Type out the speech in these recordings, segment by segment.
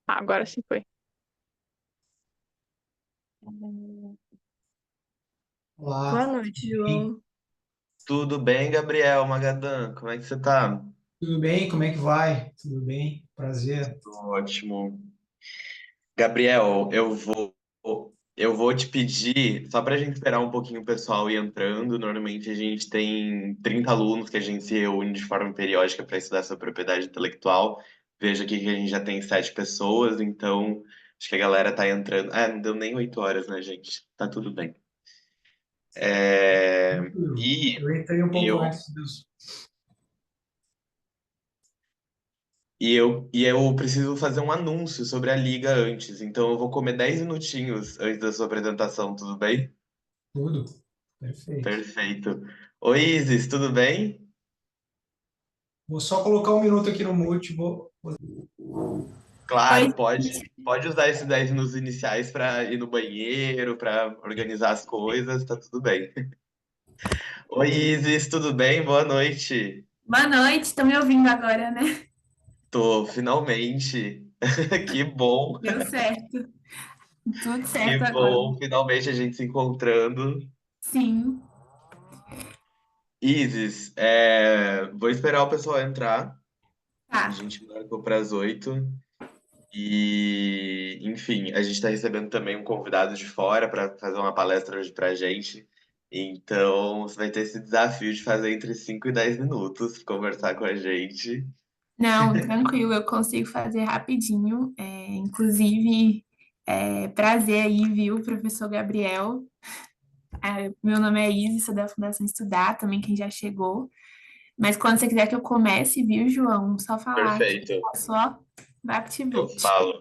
Ah, agora sim foi. Boa Olá, noite, bem? João. Tudo bem, Gabriel Magadan? Como é que você tá? Tudo bem? Como é que vai? Tudo bem? Prazer. Ótimo. Gabriel, eu vou te pedir, só para a gente esperar um pouquinho o pessoal ir entrando. Normalmente a gente tem 30 alunos que a gente se reúne de forma periódica para estudar sobre propriedade intelectual. Veja aqui que a gente já tem 7 pessoas, então acho que a galera tá entrando. Ah, não deu nem 8 horas, né, gente? Tá tudo bem. É, Tranquilo. E Eu entrei um pouco eu antes disso. E eu preciso fazer um anúncio sobre a liga antes, então eu vou comer 10 minutinhos antes da sua apresentação, tudo bem? Tudo. Perfeito. Perfeito. Oi, Isis, tudo bem? Vou só colocar um minuto aqui no mute. Oi, Claro, pode usar esses 10 minutos iniciais para ir no banheiro, para organizar as coisas, tá tudo bem. Oi, Isis, tudo bem? Boa noite. boa noite. Estão me ouvindo agora, né? Tô, finalmente. Que bom, Deu certo. Tudo que certo agora. bom, finalmente a gente se encontrando. Sim. Isis, vou esperar o pessoal entrar. A Tá. gente marcou para as 8. E, enfim, a gente está recebendo também um convidado de fora para fazer uma palestra hoje para a gente. Então, você vai ter esse desafio de fazer entre 5 e 10 minutos, conversar com a gente. Não, tranquilo, eu consigo fazer rapidinho. Inclusive, prazer aí, viu, professor Gabriel? Meu nome é Isis, sou da Fundação Estudar, também quem já chegou. Mas quando você quiser que eu comece, viu, João? Só falar que Perfeito. eu só Eu VaptVupt. falo.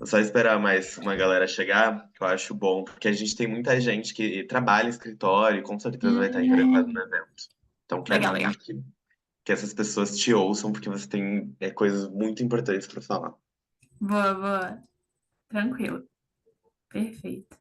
É só esperar mais uma galera chegar, que eu acho bom, porque a gente tem muita gente que trabalha em escritório e com certeza vai estar interessado no Hum, evento. Então, quero legal, legal. muito que essas pessoas te ouçam, porque você tem coisas muito importantes para falar. Boa, boa. Tranquilo. Perfeito.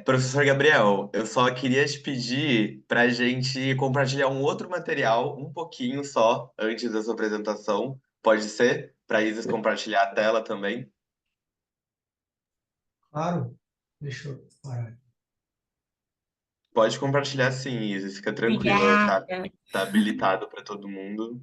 Professor Gabriel, eu só queria te pedir para a gente compartilhar um outro material, um pouquinho só, antes da sua apresentação. Pode ser? Para a Isis compartilhar a tela também. Claro. Deixa eu parar. Pode compartilhar sim, Isis, fica tranquila, tá, Obrigada. tá habilitado para todo mundo.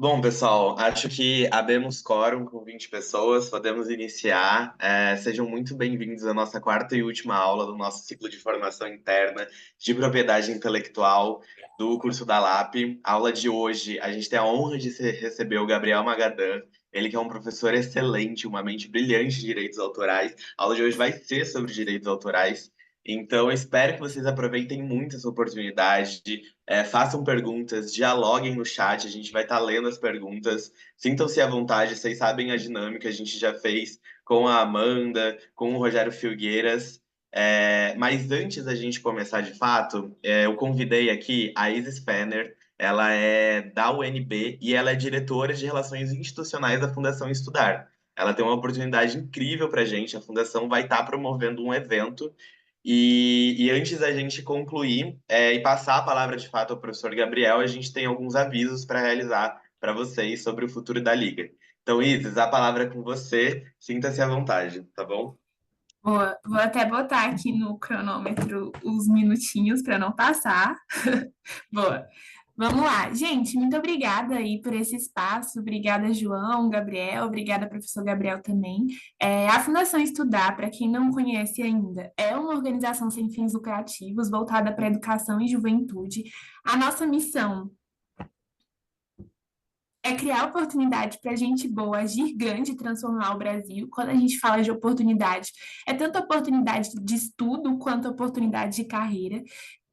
Bom, pessoal, acho que abemos quórum com 20 pessoas, podemos iniciar. Sejam muito bem-vindos à nossa quarta e última aula do nosso ciclo de formação interna de propriedade intelectual do curso da LAP. A aula de hoje, a gente tem a honra de receber o Gabriel Magadan, ele que é um professor excelente, uma mente brilhante de direitos autorais. A aula de hoje vai ser sobre direitos autorais. Então, eu espero que vocês aproveitem muito essa oportunidade. Façam perguntas, dialoguem no chat, a gente vai estar lendo as perguntas. Sintam-se à vontade, vocês sabem a dinâmica, a gente já fez com a Amanda, com o Rogério Filgueiras. Mas antes da gente começar de fato, eu convidei aqui a Isis Fenner, ela é da UNB e ela é diretora de Relações Institucionais da Fundação Estudar. Ela tem uma oportunidade incrível para a gente, a Fundação vai estar promovendo um evento e antes da gente concluir e passar a palavra de fato ao professor Gabriel, a gente tem alguns avisos para realizar para vocês sobre o futuro da Liga. Então, Isis, a palavra é com você. Sinta-se à vontade, tá bom? Vou até botar aqui no cronômetro os minutinhos para não passar. Boa. Vamos lá. Gente, muito obrigada aí por esse espaço. Obrigada, João, Gabriel. Obrigada, professor Gabriel também. A Fundação Estudar, para quem não conhece ainda, é uma organização sem fins lucrativos voltada para a educação e juventude. A nossa missão é criar oportunidade para gente boa, agir grande e transformar o Brasil. Quando a gente fala de oportunidade, é tanto oportunidade de estudo quanto oportunidade de carreira.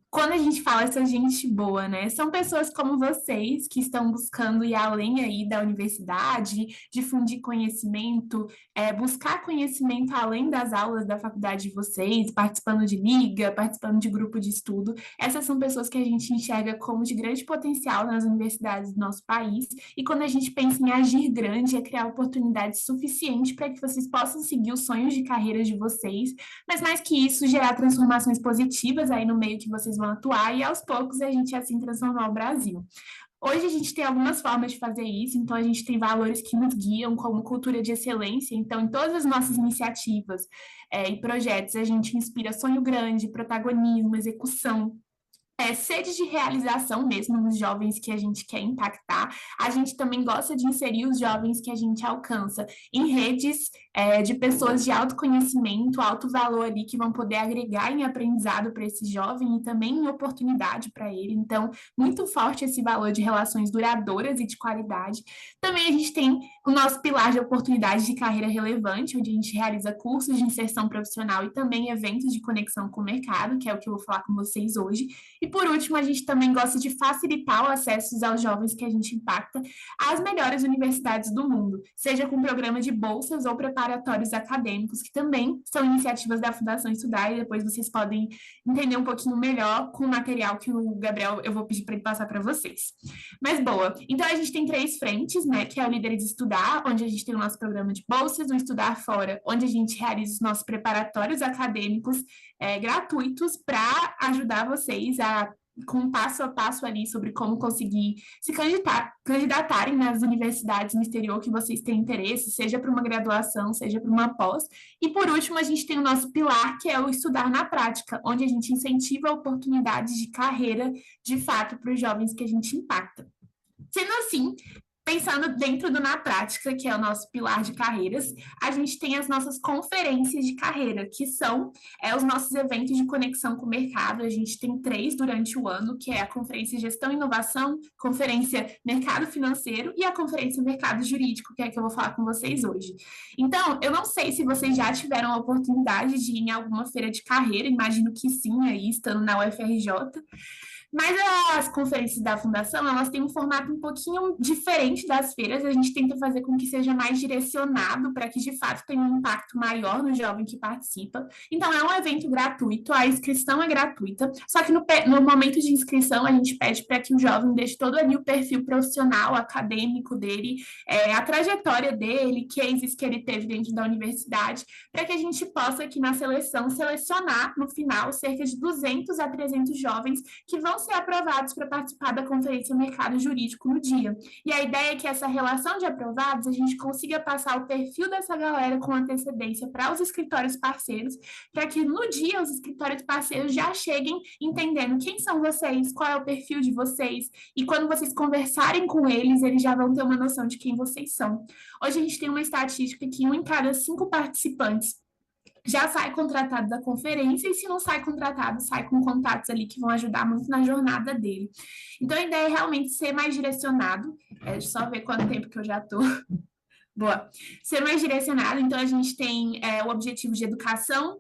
Quando a gente fala essa gente boa, né? São pessoas como vocês que estão buscando ir além aí da universidade, difundir conhecimento, buscar conhecimento além das aulas da faculdade de vocês, participando de liga, participando de grupo de estudo. Essas são pessoas que a gente enxerga como de grande potencial nas universidades do nosso país. E quando a gente pensa em agir grande, é criar oportunidades suficientes para que vocês possam seguir os sonhos de carreira de vocês, mas mais que isso, gerar transformações positivas aí no meio que vocês vão atuar e aos poucos a gente assim transformar o Brasil. Hoje a gente tem algumas formas de fazer isso, então a gente tem valores que nos guiam, como cultura de excelência. Então, em todas as nossas iniciativas e projetos, a gente inspira sonho grande, protagonismo, execução, sede de realização mesmo nos jovens que a gente quer impactar. A gente também gosta de inserir os jovens que a gente alcança em redes de pessoas de autoconhecimento, alto valor ali, que vão poder agregar em aprendizado para esse jovem e também em oportunidade para ele. Então, muito forte esse valor de relações duradouras e de qualidade. Também a gente tem o nosso pilar de oportunidade de carreira relevante, onde a gente realiza cursos de inserção profissional e também eventos de conexão com o mercado, que é o que eu vou falar com vocês hoje. E por último, a gente também gosta de facilitar o acesso aos jovens que a gente impacta às melhores universidades do mundo, seja com programa de bolsas ou preparatórios acadêmicos, que também são iniciativas da Fundação Estudar, e depois vocês podem entender um pouquinho melhor com o material que o Gabriel, eu vou pedir para ele passar para vocês. Mas boa, então a gente tem 3 frentes, né, que é o Líderes Estudar, onde a gente tem o nosso programa de bolsas, o Estudar Fora, onde a gente realiza os nossos preparatórios acadêmicos gratuitos para ajudar vocês com um passo a passo ali sobre como conseguir se candidatarem nas universidades no exterior que vocês têm interesse, seja para uma graduação, seja para uma pós. E por último, a gente tem o nosso pilar, que é o Estudar na Prática, onde a gente incentiva oportunidades de carreira, de fato, para os jovens que a gente impacta. Sendo assim, pensando dentro do Na Prática, que é o nosso pilar de carreiras, a gente tem as nossas conferências de carreira, que são os nossos eventos de conexão com o mercado. A gente tem 3 durante o ano, que é a Conferência Gestão e Inovação, Conferência Mercado Financeiro e a Conferência Mercado Jurídico, que é a que eu vou falar com vocês hoje. Então, eu não sei se vocês já tiveram a oportunidade de ir em alguma feira de carreira, imagino que sim, aí estando na UFRJ. Mas as conferências da Fundação, elas têm um formato um pouquinho diferente das feiras. A gente tenta fazer com que seja mais direcionado para que, de fato, tenha um impacto maior no jovem que participa. Então, é um evento gratuito, a inscrição é gratuita. Só que no momento de inscrição, a gente pede para que o jovem deixe todo ali o perfil profissional, acadêmico dele, a trajetória dele, cases que ele teve dentro da universidade, para que a gente possa, aqui na seleção, selecionar, no final, cerca de 200 a 300 jovens que vão ser aprovados para participar da Conferência Mercado Jurídico no dia. E a ideia é que essa relação de aprovados, a gente consiga passar o perfil dessa galera com antecedência para os escritórios parceiros, para que no dia os escritórios parceiros já cheguem entendendo quem são vocês, qual é o perfil de vocês, e quando vocês conversarem com eles já vão ter uma noção de quem vocês são. Hoje a gente tem uma estatística que 1 em cada 5 participantes já sai contratado da conferência, e se não sai contratado, sai com contatos ali que vão ajudar muito na jornada dele. Então, a ideia é realmente ser mais direcionado. Deixa eu só ver quanto tempo que eu já estou. Boa. Ser mais direcionado, então a gente tem o objetivo de educação,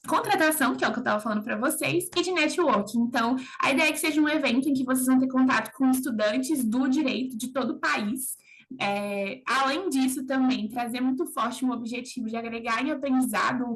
contratação, que é o que eu estava falando para vocês, e de networking. Então, a ideia é que seja um evento em que vocês vão ter contato com estudantes do direito de todo o país. Além disso, também trazer muito forte um objetivo de agregar em aprendizado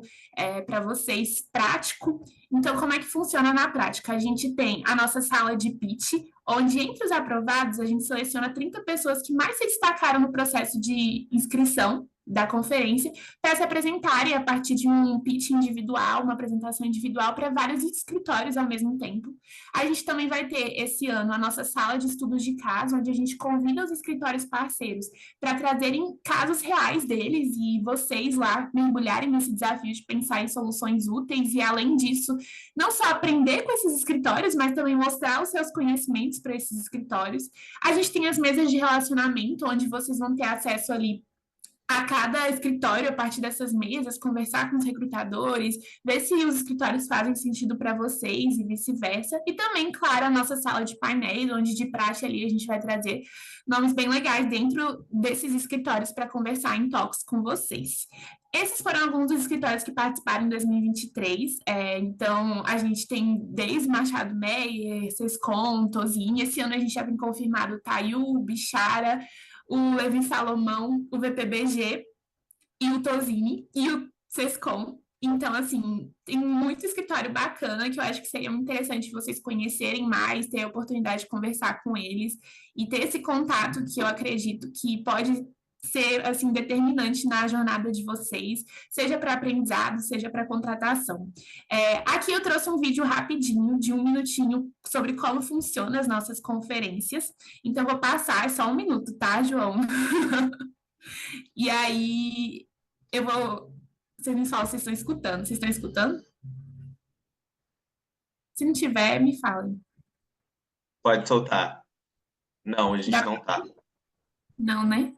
para vocês prático. Então, como é que funciona na prática? A gente tem a nossa sala de pitch, onde entre os aprovados a gente seleciona 30 pessoas que mais se destacaram no processo de inscrição da conferência para se apresentarem a partir de um pitch individual, uma apresentação individual para vários escritórios ao mesmo tempo. A gente também vai ter esse ano a nossa sala de estudos de caso, onde a gente convida os escritórios parceiros para trazerem casos reais deles e vocês lá mergulharem nesse desafio de pensar em soluções úteis e, além disso, não só aprender com esses escritórios, mas também mostrar os seus conhecimentos para esses escritórios. A gente tem as mesas de relacionamento, onde vocês vão ter acesso ali a cada escritório, a partir dessas mesas, conversar com os recrutadores, ver se os escritórios fazem sentido para vocês e vice-versa. E também, claro, a nossa sala de painéis, onde de praxe ali a gente vai trazer nomes bem legais dentro desses escritórios para conversar em talks com vocês. Esses foram alguns dos escritórios que participaram em 2023. Então, a gente tem desde Machado Meyer, Sescom, Tozini. Esse ano a gente já tem confirmado Taiu, Bichara, o Levi Salomão, o VPBG e o Tozini e o Sescom. Então, assim, tem muito escritório bacana que eu acho que seria muito interessante vocês conhecerem mais, ter a oportunidade de conversar com eles e ter esse contato que eu acredito que pode ser, assim, determinante na jornada de vocês, seja para aprendizado, seja para contratação. Aqui eu trouxe um vídeo rapidinho, de 1 minutinho, sobre como funcionam as nossas conferências. Então, eu vou passar, é só 1 minuto, tá, João? E aí, eu vou... Vocês me falam se estão escutando. Vocês estão escutando? Se não tiver, me falem. Pode soltar. Não, a gente não tá. Não, né?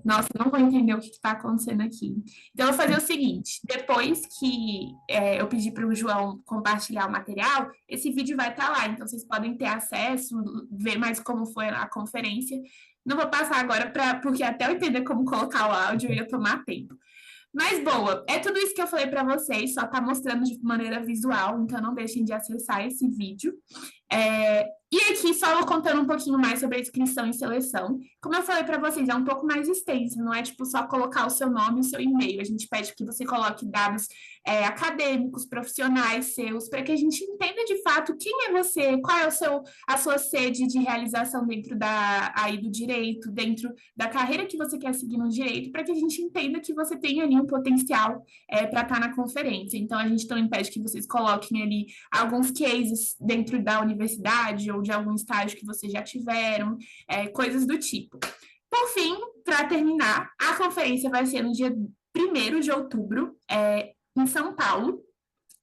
Nossa, não vou entender o que está acontecendo aqui. Então, eu vou fazer o seguinte: depois que eu pedir para o João compartilhar o material, esse vídeo vai estar lá. Então, vocês podem ter acesso, ver mais como foi a conferência. Não vou passar agora, porque até eu entender como colocar o áudio ia tomar tempo. Mas, boa, é tudo isso que eu falei para vocês, só tá mostrando de maneira visual, então não deixem de acessar esse vídeo. E aqui, só contando um pouquinho mais sobre a inscrição e seleção. Como eu falei para vocês, é um pouco mais extenso, não é tipo só colocar o seu nome e o seu e-mail. A gente pede que você coloque dados acadêmicos, profissionais seus, para que a gente entenda de fato quem é você, qual é a sua sede de realização dentro do direito, dentro da carreira que você quer seguir no direito, para que a gente entenda que você tem ali um potencial para estar na conferência. Então, a gente também pede que vocês coloquem ali alguns cases dentro da universidade ou de algum estágio que vocês já tiveram, coisas do tipo. Por fim, para terminar, a conferência vai ser no dia 1º de outubro, em São Paulo.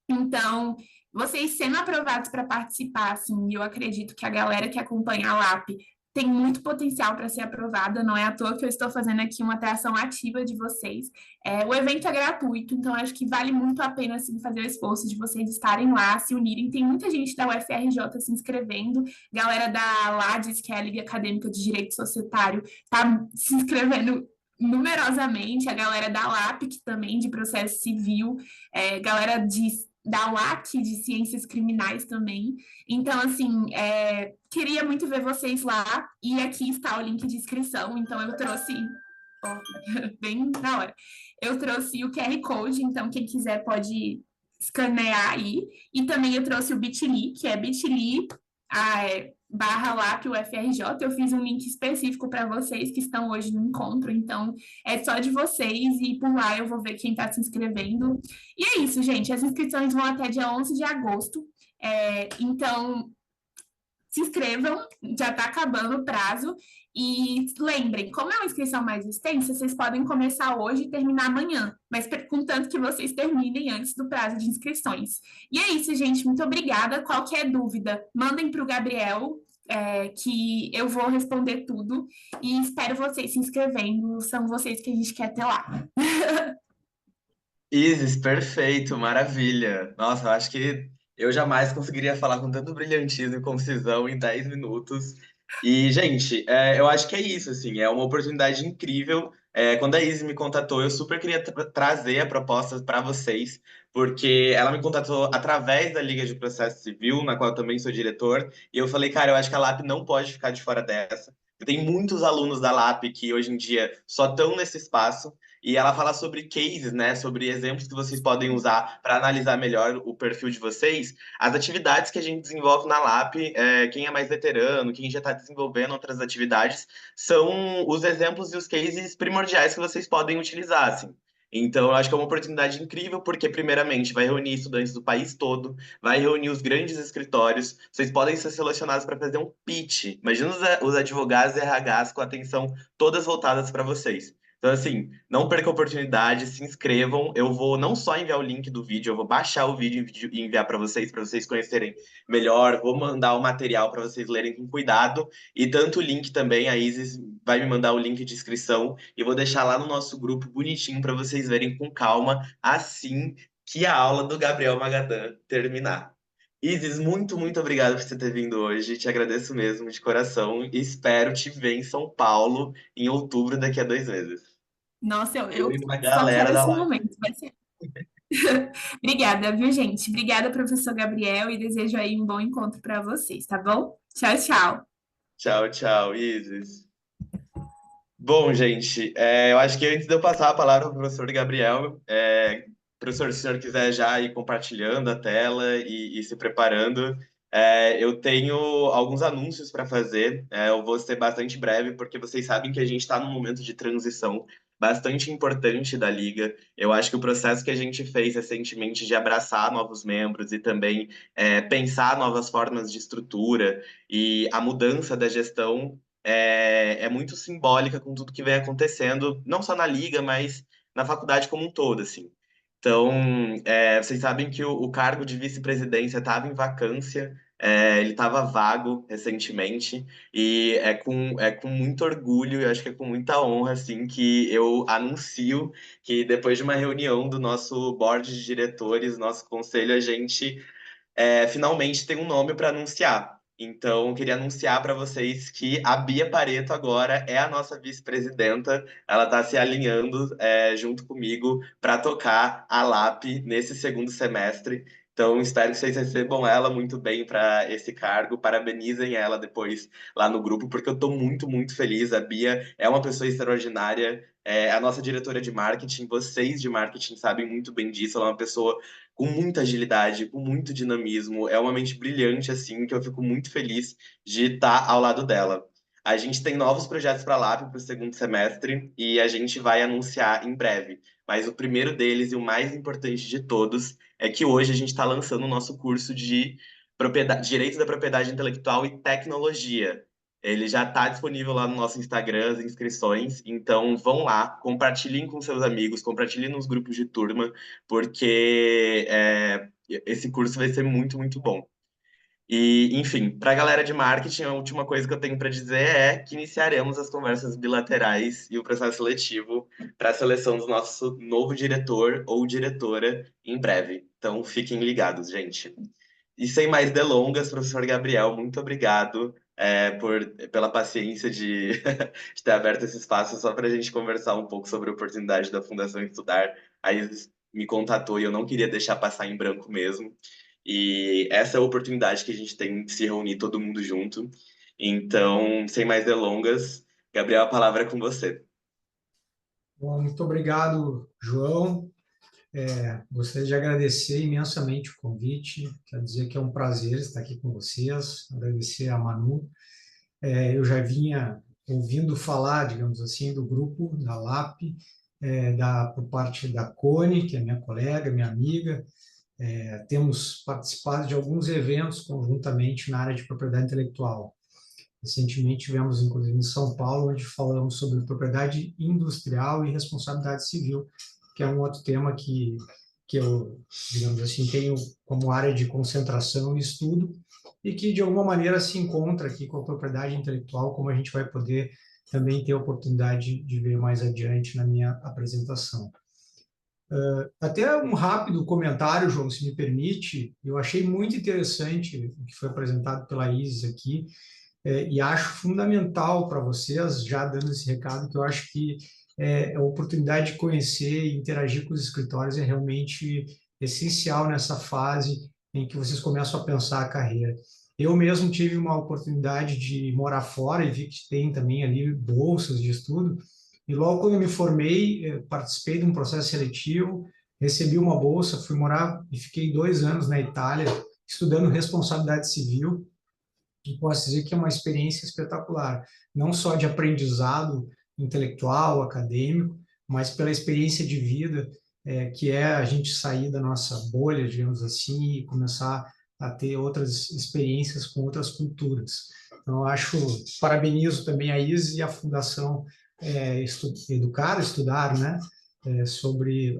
Então, vocês sendo aprovados para participar, assim, eu acredito que a galera que acompanha a LAP tem muito potencial para ser aprovada, não é à toa que eu estou fazendo aqui uma atração ativa de vocês. O evento é gratuito, então acho que vale muito a pena assim, fazer o esforço de vocês estarem lá, se unirem. Tem muita gente da UFRJ se inscrevendo, galera da LADES, que é a Liga Acadêmica de Direito Societário, está se inscrevendo numerosamente, a galera da LAPIC também, de processo civil, galera da UAC, de ciências criminais também. Então, assim, queria muito ver vocês lá, e aqui está o link de inscrição, então eu trouxe, bem na hora, eu trouxe o QR Code, então quem quiser pode escanear aí, e também eu trouxe o Bit.ly, que é bit.ly, /LAP UFRJ. Eu fiz um link específico para vocês que estão hoje no encontro, então é só de vocês, e por lá eu vou ver quem está se inscrevendo. E é isso, gente, as inscrições vão até dia 11 de agosto, então se inscrevam, já está acabando o prazo. E lembrem, como é uma inscrição mais extensa, vocês podem começar hoje e terminar amanhã, mas contanto que vocês terminem antes do prazo de inscrições. E é isso, gente. Muito obrigada. Qualquer dúvida, mandem para o Gabriel, que eu vou responder tudo. E espero vocês se inscrevendo. São vocês que a gente quer ter lá. Isis, perfeito, maravilha. Nossa, eu acho que eu jamais conseguiria falar com tanto brilhantismo e concisão em 10 minutos. E, gente, eu acho que é isso, assim, é uma oportunidade incrível. Quando a Isis me contatou, eu super queria trazer a proposta para vocês, porque ela me contatou através da Liga de Processo Civil, na qual eu também sou diretor, e eu falei, cara, eu acho que a LAP não pode ficar de fora dessa. Tem muitos alunos da LAP que hoje em dia só estão nesse espaço. E ela fala sobre cases, né? Sobre exemplos que vocês podem usar para analisar melhor o perfil de vocês. As atividades que a gente desenvolve na LAP, quem é mais veterano, quem já está desenvolvendo outras atividades, são os exemplos e os cases primordiais que vocês podem utilizar, assim. Então, eu acho que é uma oportunidade incrível, porque, primeiramente, vai reunir estudantes do país todo, vai reunir os grandes escritórios, vocês podem ser selecionados para fazer um pitch. Imagina os advogados e RHs com atenção todas voltadas para vocês. Então, assim, não perca a oportunidade, se inscrevam. Eu vou não só enviar o link do vídeo, eu vou baixar o vídeo e enviar para vocês conhecerem melhor. Vou mandar o material para vocês lerem com cuidado. E tanto o link também, a Isis vai me mandar o link de inscrição e vou deixar lá no nosso grupo bonitinho para vocês verem com calma assim que a aula do Gabriel Magadan terminar. Isis, muito, muito obrigado por você ter vindo hoje. Te agradeço mesmo de coração e espero te ver em São Paulo em outubro, daqui a 2 meses. Nossa, eu Eu e uma só galera quero da esse live. momento. Vai ser. Obrigada, viu, gente? Obrigada, professor Gabriel, e desejo aí um bom encontro para vocês, tá bom? Tchau, tchau. Tchau, tchau, Isis. Bom, gente, eu acho que antes de eu passar a palavra para o professor Gabriel, professor, se o senhor quiser já ir compartilhando a tela e se preparando, eu tenho alguns anúncios para fazer. Eu vou ser bastante breve, porque vocês sabem que a gente está num momento de transição bastante importante da Liga. Eu acho que o processo que a gente fez recentemente de abraçar novos membros e também pensar novas formas de estrutura e a mudança da gestão é muito simbólica com tudo que vem acontecendo, não só na liga, mas na faculdade como um todo, assim. Então, vocês sabem que o cargo de vice-presidência estava em vacância, ele estava vago recentemente, e é com muito orgulho, eu acho que é com muita honra, assim, que eu anuncio que depois de uma reunião do nosso board de diretores, nosso conselho, a gente finalmente tem um nome para anunciar. Então, eu queria anunciar para vocês que a Bia Pareto agora é a nossa vice-presidenta. Ela está se alinhando junto comigo para tocar a LAP nesse segundo semestre. Então, espero que vocês recebam ela muito bem para esse cargo. Parabenizem ela depois lá no grupo, porque eu estou muito, muito feliz. A Bia é uma pessoa extraordinária. É a nossa diretora de marketing, vocês de marketing sabem muito bem disso. Ela é uma pessoa com muita agilidade, com muito dinamismo. É uma mente brilhante, assim, que eu fico muito feliz de estar ao lado dela. A gente tem novos projetos para a LAP para o segundo semestre e a gente vai anunciar em breve. Mas o primeiro deles e o mais importante de todos é que hoje a gente está lançando o nosso curso de Direito da Propriedade Intelectual e Tecnologia. Ele já está disponível lá no nosso Instagram, as inscrições. Então vão lá, compartilhem com seus amigos, compartilhem nos grupos de turma, porque esse curso vai ser muito, muito bom. E, enfim, para a galera de marketing, a última coisa que eu tenho para dizer é que iniciaremos as conversas bilaterais e o processo seletivo para a seleção do nosso novo diretor ou diretora em breve. Então, fiquem ligados, gente. E sem mais delongas, professor Gabriel, muito obrigado pela paciência de ter aberto esse espaço só para a gente conversar um pouco sobre a oportunidade da Fundação Estudar. Aí me contatou e eu não queria deixar passar em branco mesmo. E essa é a oportunidade que a gente tem de se reunir todo mundo junto. Então, sem mais delongas, Gabriel, a palavra é com você. Bom, muito obrigado, João. Gostaria de agradecer imensamente o convite. Quero dizer que é um prazer estar aqui com vocês. Agradecer a Manu. Eu já vinha ouvindo falar, digamos assim, do grupo da LAP, por parte da Cone, que é minha colega, minha amiga. Temos participado de alguns eventos conjuntamente na área de propriedade intelectual. Recentemente tivemos, inclusive, em São Paulo, onde falamos sobre propriedade industrial e responsabilidade civil, que é um outro tema que eu, digamos assim, tenho como área de concentração e estudo, e que, de alguma maneira, se encontra aqui com a propriedade intelectual, como a gente vai poder também ter a oportunidade de ver mais adiante na minha apresentação. Até um rápido comentário, João, se me permite, eu achei muito interessante o que foi apresentado pela Isis aqui, e acho fundamental para vocês, já dando esse recado, que eu acho que a oportunidade de conhecer e interagir com os escritórios é realmente essencial nessa fase em que vocês começam a pensar a carreira. Eu mesmo tive uma oportunidade de morar fora e vi que tem também ali bolsas de estudo, e logo quando eu me formei, participei de um processo seletivo, recebi uma bolsa, fui morar e fiquei 2 anos na Itália, estudando responsabilidade civil, e posso dizer que é uma experiência espetacular, não só de aprendizado intelectual, acadêmico, mas pela experiência de vida, que é a gente sair da nossa bolha, digamos assim, e começar a ter outras experiências com outras culturas. Então, parabenizo também a Isis e a Fundação Educar, Estudar, né,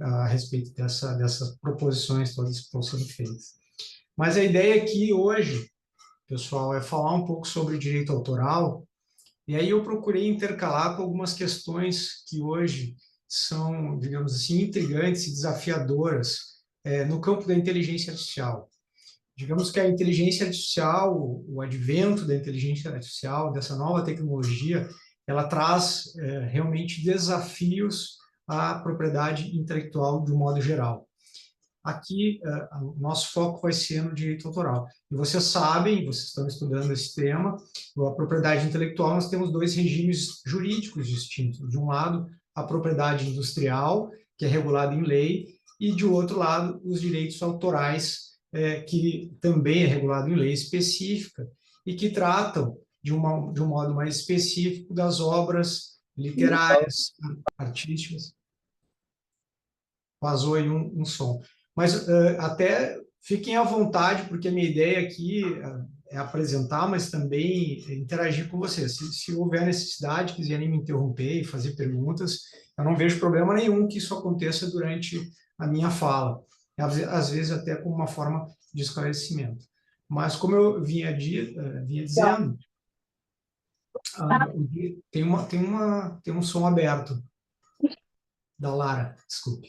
a respeito dessas proposições todas que estão sendo feitas. Mas a ideia aqui hoje, pessoal, é falar um pouco sobre direito autoral, e aí eu procurei intercalar com algumas questões que hoje são, digamos assim, intrigantes e desafiadoras no campo da inteligência artificial. Digamos que a inteligência artificial, o advento da inteligência artificial, dessa nova tecnologia, ela traz realmente desafios à propriedade intelectual de um modo geral. Aqui, o nosso foco vai ser no direito autoral. E vocês sabem, vocês estão estudando esse tema, a propriedade intelectual, nós temos 2 regimes jurídicos distintos. De um lado, a propriedade industrial, que é regulada em lei, e, de outro lado, os direitos autorais, que também é regulado em lei específica, e que tratam, de um modo mais específico, das obras literárias, artísticas. Vazou aí um som. Mas até fiquem à vontade, porque a minha ideia aqui é apresentar, mas também interagir com vocês. Se houver necessidade, quiserem me interromper e fazer perguntas, eu não vejo problema nenhum que isso aconteça durante a minha fala. Às vezes até como uma forma de esclarecimento. Mas como eu vinha dizendo, tem um som aberto da Lara, desculpe.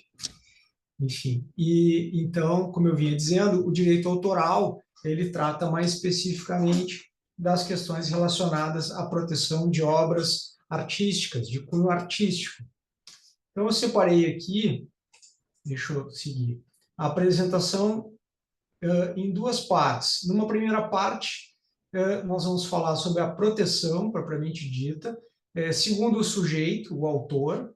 Enfim, e então, como eu vinha dizendo, o direito autoral, ele trata mais especificamente das questões relacionadas à proteção de obras artísticas, de cunho artístico. Então, eu separei aqui, deixa eu seguir, a apresentação em 2 partes. Numa primeira parte, nós vamos falar sobre a proteção, propriamente dita, segundo o sujeito, o autor,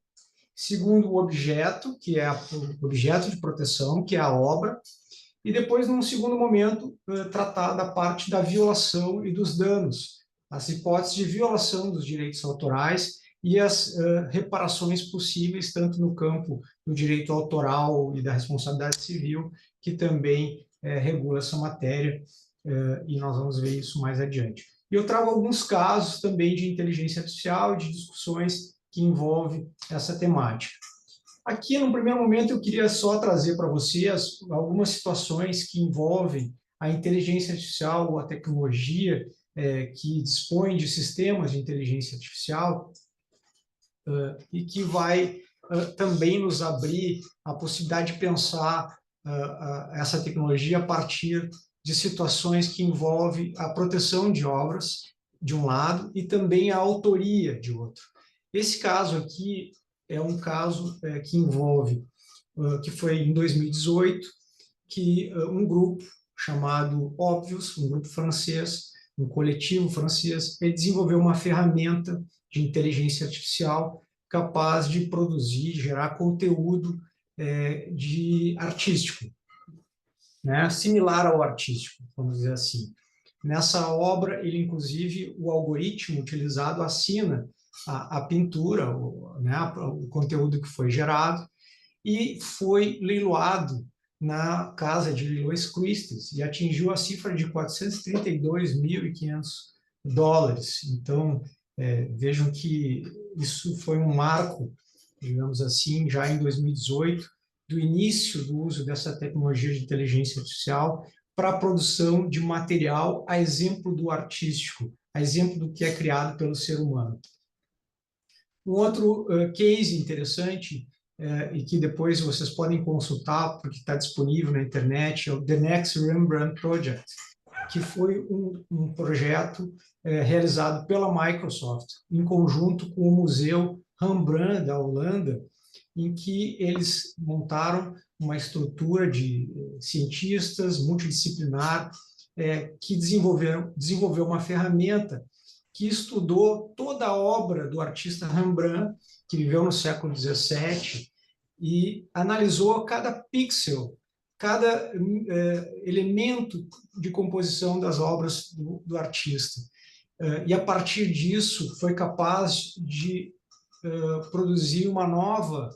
segundo o objeto, que é o objeto de proteção, que é a obra, e depois, num segundo momento, tratar da parte da violação e dos danos, as hipóteses de violação dos direitos autorais e as reparações possíveis, tanto no campo do direito autoral e da responsabilidade civil, que também regula essa matéria, e nós vamos ver isso mais adiante. E eu trago alguns casos também de inteligência artificial, de discussões que envolve essa temática. Aqui, no primeiro momento, eu queria só trazer para vocês algumas situações que envolvem a inteligência artificial ou a tecnologia que dispõe de sistemas de inteligência artificial e que vai também nos abrir a possibilidade de pensar essa tecnologia a partir de situações que envolvem a proteção de obras, de um lado, e também a autoria, de outro. Esse caso aqui é um caso que envolve, que foi em 2018, que um grupo chamado Obvious, um grupo francês, um coletivo francês, ele desenvolveu uma ferramenta de inteligência artificial capaz de produzir, gerar conteúdo de artístico, né? Similar ao artístico, vamos dizer assim. Nessa obra, ele, inclusive, o algoritmo utilizado assina a pintura, né, o conteúdo que foi gerado, e foi leiloado na casa de Lois Christie's e atingiu a cifra de $432.500. Então, vejam que isso foi um marco, digamos assim, já em 2018, do início do uso dessa tecnologia de inteligência artificial para a produção de material a exemplo do artístico, a exemplo do que é criado pelo ser humano. Um outro case interessante, e que depois vocês podem consultar, porque está disponível na internet, é o The Next Rembrandt Project, que foi um projeto realizado pela Microsoft, em conjunto com o Museu Rembrandt da Holanda, em que eles montaram uma estrutura de cientistas multidisciplinar que desenvolveu uma ferramenta que estudou toda a obra do artista Rembrandt, que viveu no século XVII, e analisou cada pixel, cada elemento de composição das obras do artista. E, a partir disso, foi capaz de produzir uma nova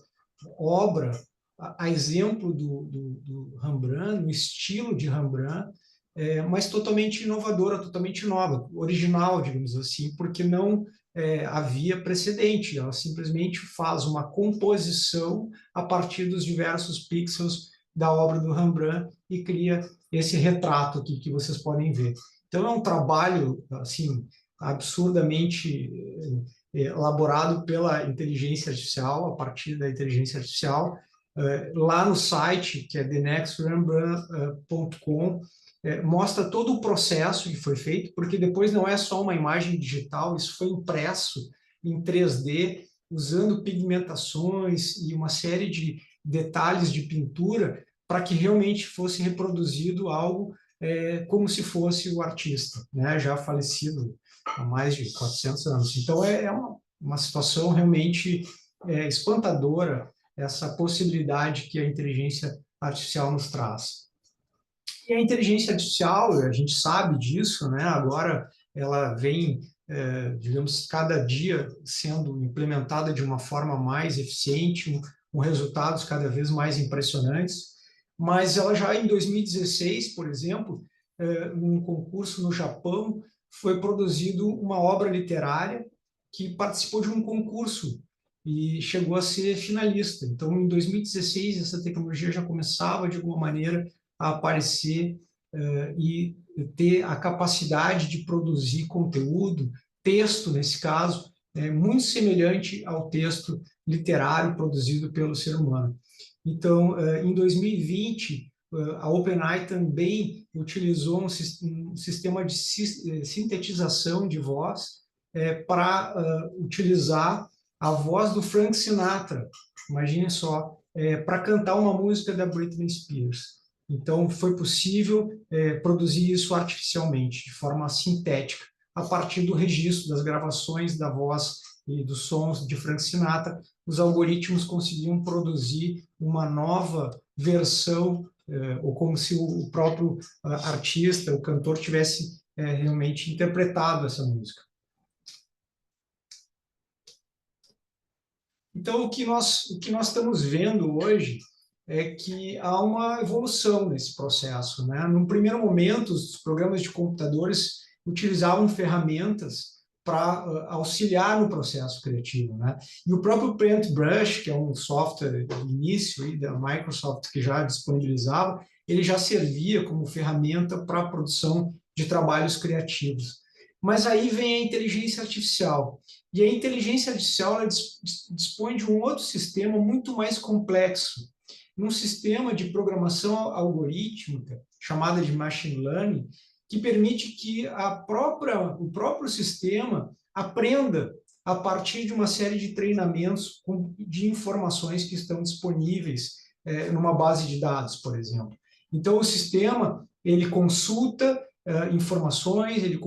obra, a exemplo do Rembrandt, no estilo de Rembrandt, mas totalmente inovadora, totalmente nova, original, digamos assim, porque não havia precedente. Ela simplesmente faz uma composição a partir dos diversos pixels da obra do Rembrandt e cria esse retrato aqui que vocês podem ver. Então, é um trabalho assim absurdamente elaborado pela inteligência artificial, a partir da inteligência artificial. Lá no site, que é thenextrembrandt.com, mostra todo o processo que foi feito, porque depois não é só uma imagem digital, isso foi impresso em 3D, usando pigmentações e uma série de detalhes de pintura para que realmente fosse reproduzido algo como se fosse o artista, né, já falecido há mais de 400 anos. Então, é uma situação realmente espantadora, essa possibilidade que a inteligência artificial nos traz. E a inteligência artificial, a gente sabe disso, né? Agora ela vem, digamos, cada dia sendo implementada de uma forma mais eficiente, com resultados cada vez mais impressionantes, mas ela já em 2016, por exemplo, num concurso no Japão, foi produzido uma obra literária que participou de um concurso e chegou a ser finalista. Então, em 2016, essa tecnologia já começava, de alguma maneira, a aparecer e ter a capacidade de produzir conteúdo, texto, nesse caso, muito semelhante ao texto literário produzido pelo ser humano. Então, em 2020, a OpenAI também utilizou um sistema de sintetização de voz para utilizar a voz do Frank Sinatra, imagine só, para cantar uma música da Britney Spears. Então, foi possível produzir isso artificialmente, de forma sintética, a partir do registro das gravações da voz e dos sons de Frank Sinatra. Os algoritmos conseguiam produzir uma nova versão, ou como se o próprio artista, o cantor, tivesse realmente interpretado essa música. Então, o que nós estamos vendo hoje é que há uma evolução nesse processo, né? Num primeiro momento, os programas de computadores utilizavam ferramentas para auxiliar no processo criativo, né? E o próprio Paintbrush, que é um software do início aí da Microsoft que já disponibilizava, ele já servia como ferramenta para a produção de trabalhos criativos. Mas aí vem a inteligência artificial. E a inteligência artificial ela dispõe de um outro sistema muito mais complexo, num sistema de programação algorítmica, chamada de machine learning, que permite que o próprio sistema aprenda a partir de uma série de treinamentos de informações que estão disponíveis numa base de dados, por exemplo. Então, o sistema ele consulta informações, ele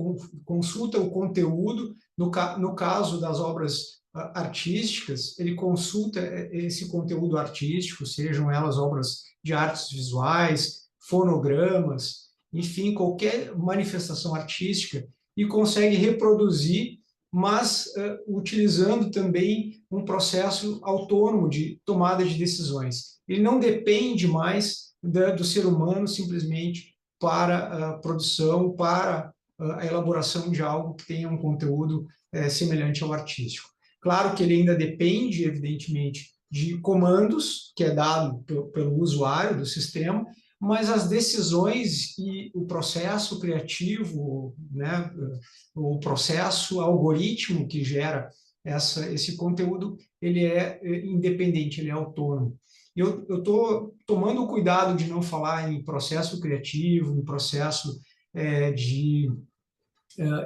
consulta o conteúdo. No caso das obras artísticas, ele consulta esse conteúdo artístico, sejam elas obras de artes visuais, fonogramas, enfim, qualquer manifestação artística, e consegue reproduzir, mas utilizando também um processo autônomo de tomada de decisões. Ele não depende mais do ser humano simplesmente para a produção, para a elaboração de algo que tenha um conteúdo semelhante ao artístico. Claro que ele ainda depende, evidentemente, de comandos, que é dado pelo usuário do sistema, mas as decisões e o processo criativo, né, o processo algoritmo que gera esse conteúdo, ele é independente, ele é autônomo. Eu estou tomando cuidado de não falar em processo criativo, em processo de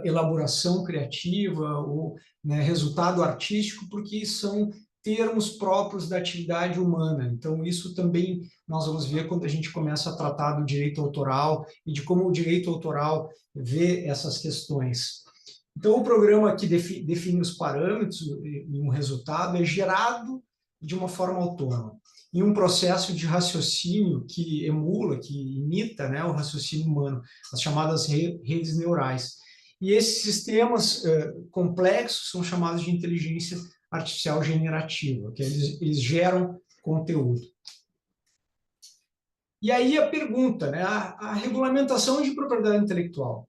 elaboração criativa ou, né, resultado artístico, porque são termos próprios da atividade humana. Então, isso também nós vamos ver quando a gente começa a tratar do direito autoral e de como o direito autoral vê essas questões. Então, o programa que define os parâmetros e um resultado é gerado de uma forma autônoma, em um processo de raciocínio que emula, que imita, né, o raciocínio humano, as chamadas redes neurais. E esses sistemas complexos são chamados de inteligência artificial generativa, que eles geram conteúdo. E aí a pergunta, né, a regulamentação de propriedade intelectual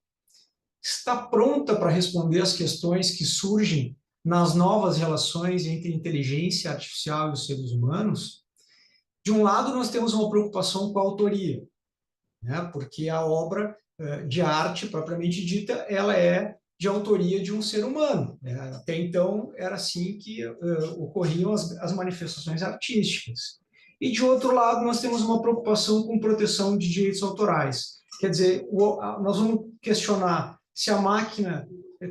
está pronta para responder às questões que surgem nas novas relações entre inteligência artificial e os seres humanos? De um lado, nós temos uma preocupação com a autoria, né, porque a obra de arte, propriamente dita, ela é de autoria de um ser humano. Até então, era assim que ocorriam as manifestações artísticas. E, de outro lado, nós temos uma preocupação com proteção de direitos autorais. Quer dizer, nós vamos questionar se a máquina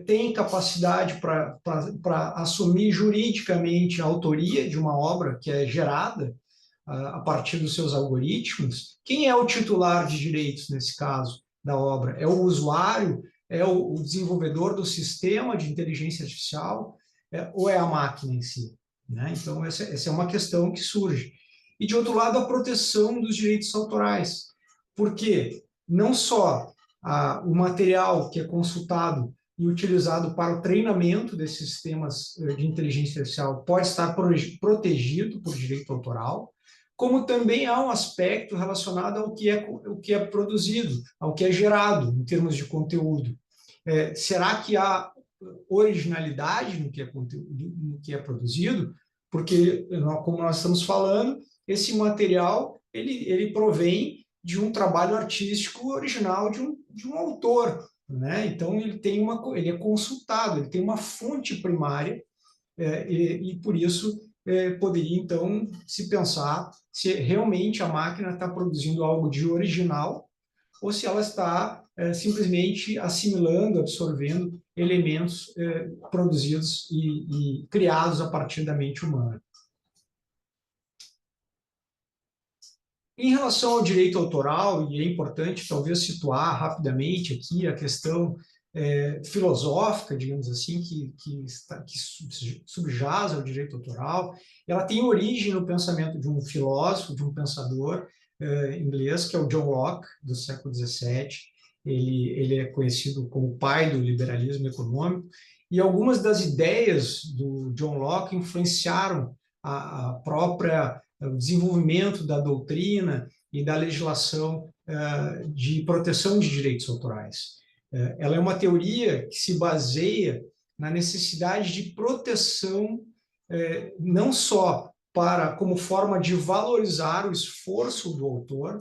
tem capacidade para assumir juridicamente a autoria de uma obra que é gerada a partir dos seus algoritmos. Quem é o titular de direitos nesse caso da obra? É o usuário? É o desenvolvedor do sistema de inteligência artificial? Ou é a máquina em si? Né? Então, essa é uma questão que surge. E, de outro lado, a proteção dos direitos autorais. Porque não só o material que é consultado e utilizado para o treinamento desses sistemas de inteligência artificial pode estar protegido por direito autoral, como também há um aspecto relacionado ao que é produzido, ao que é gerado em termos de conteúdo. Será que há originalidade no que é produzido? Porque, como nós estamos falando, esse material ele provém de um trabalho artístico original de um autor, né? Então ele é consultado, ele tem uma fonte primária e por isso poderia então se pensar se realmente a máquina está produzindo algo de original ou se ela está simplesmente assimilando, absorvendo elementos produzidos e criados a partir da mente humana. Em relação ao direito autoral, e é importante talvez situar rapidamente aqui a questão filosófica, digamos assim, que subjaz ao direito autoral, ela tem origem no pensamento de um filósofo, de um pensador inglês, que é o John Locke, do século XVII. Ele é conhecido como o pai do liberalismo econômico, e algumas das ideias do John Locke influenciaram a própria o desenvolvimento da doutrina e da legislação de proteção de direitos autorais. Ela é uma teoria que se baseia na necessidade de proteção não só como forma de valorizar o esforço do autor,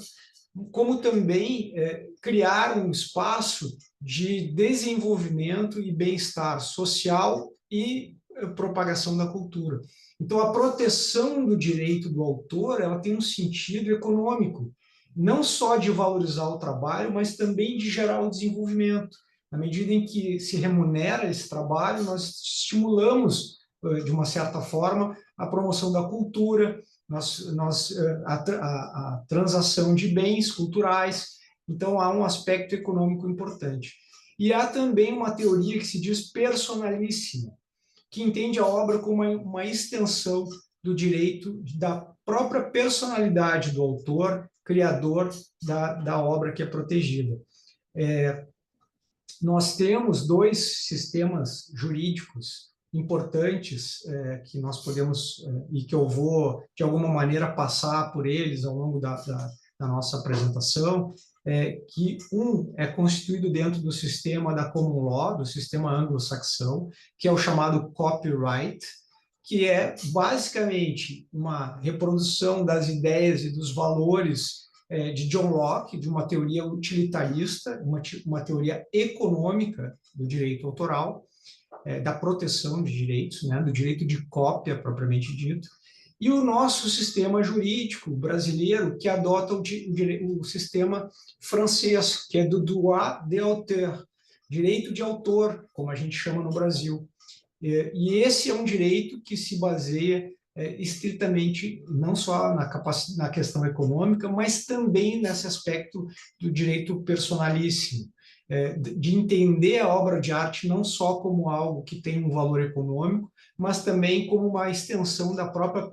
como também criar um espaço de desenvolvimento e bem-estar social e propagação da cultura. Então, a proteção do direito do autor, ela tem um sentido econômico, não só de valorizar o trabalho, mas também de gerar o desenvolvimento. Na medida em que se remunera esse trabalho, nós estimulamos, de uma certa forma, a promoção da cultura, a transação de bens culturais. Então, há um aspecto econômico importante. E há também uma teoria que se diz personalíssima, que entende a obra como uma extensão do direito da própria personalidade do autor, criador da obra que é protegida. Nós temos dois sistemas jurídicos importantes que nós podemos, e que eu vou, de alguma maneira, passar por eles ao longo da na nossa apresentação, que é constituído dentro do sistema da common law, do sistema anglo-saxão, que é o chamado copyright, que é basicamente uma reprodução das ideias e dos valores de John Locke, de uma teoria utilitarista, uma teoria econômica do direito autoral, da proteção de direitos, né, do direito de cópia, propriamente dito, e o nosso sistema jurídico brasileiro, que adota o sistema francês, que é do droit d'auteur, direito de autor, como a gente chama no Brasil. E esse é um direito que se baseia estritamente não só na questão econômica, mas também nesse aspecto do direito personalíssimo, de entender a obra de arte não só como algo que tem um valor econômico, mas também como uma extensão da própria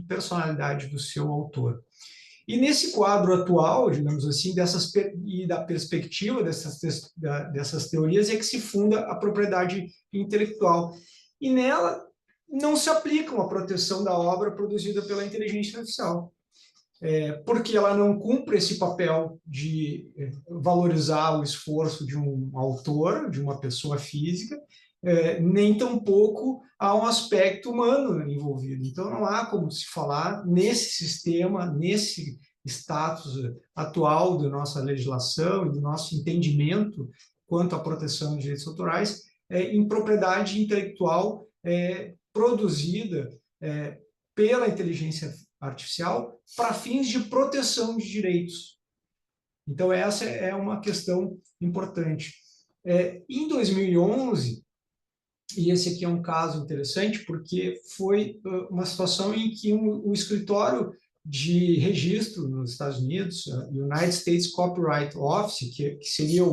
personalidade do seu autor. E nesse quadro atual, digamos assim, e da perspectiva dessas teorias, é que se funda a propriedade intelectual. E nela não se aplica uma proteção da obra produzida pela inteligência artificial, porque ela não cumpre esse papel de valorizar o esforço de um autor, de uma pessoa física, nem tampouco há um aspecto humano envolvido. Então, não há como se falar nesse sistema, nesse status atual da nossa legislação e do nosso entendimento quanto à proteção dos direitos autorais, em propriedade intelectual produzida pela inteligência artificial para fins de proteção de direitos. Então, essa é uma questão importante. Em 2011, e esse aqui é um caso interessante, porque foi uma situação em que um escritório de registro nos Estados Unidos, United States Copyright Office, que seria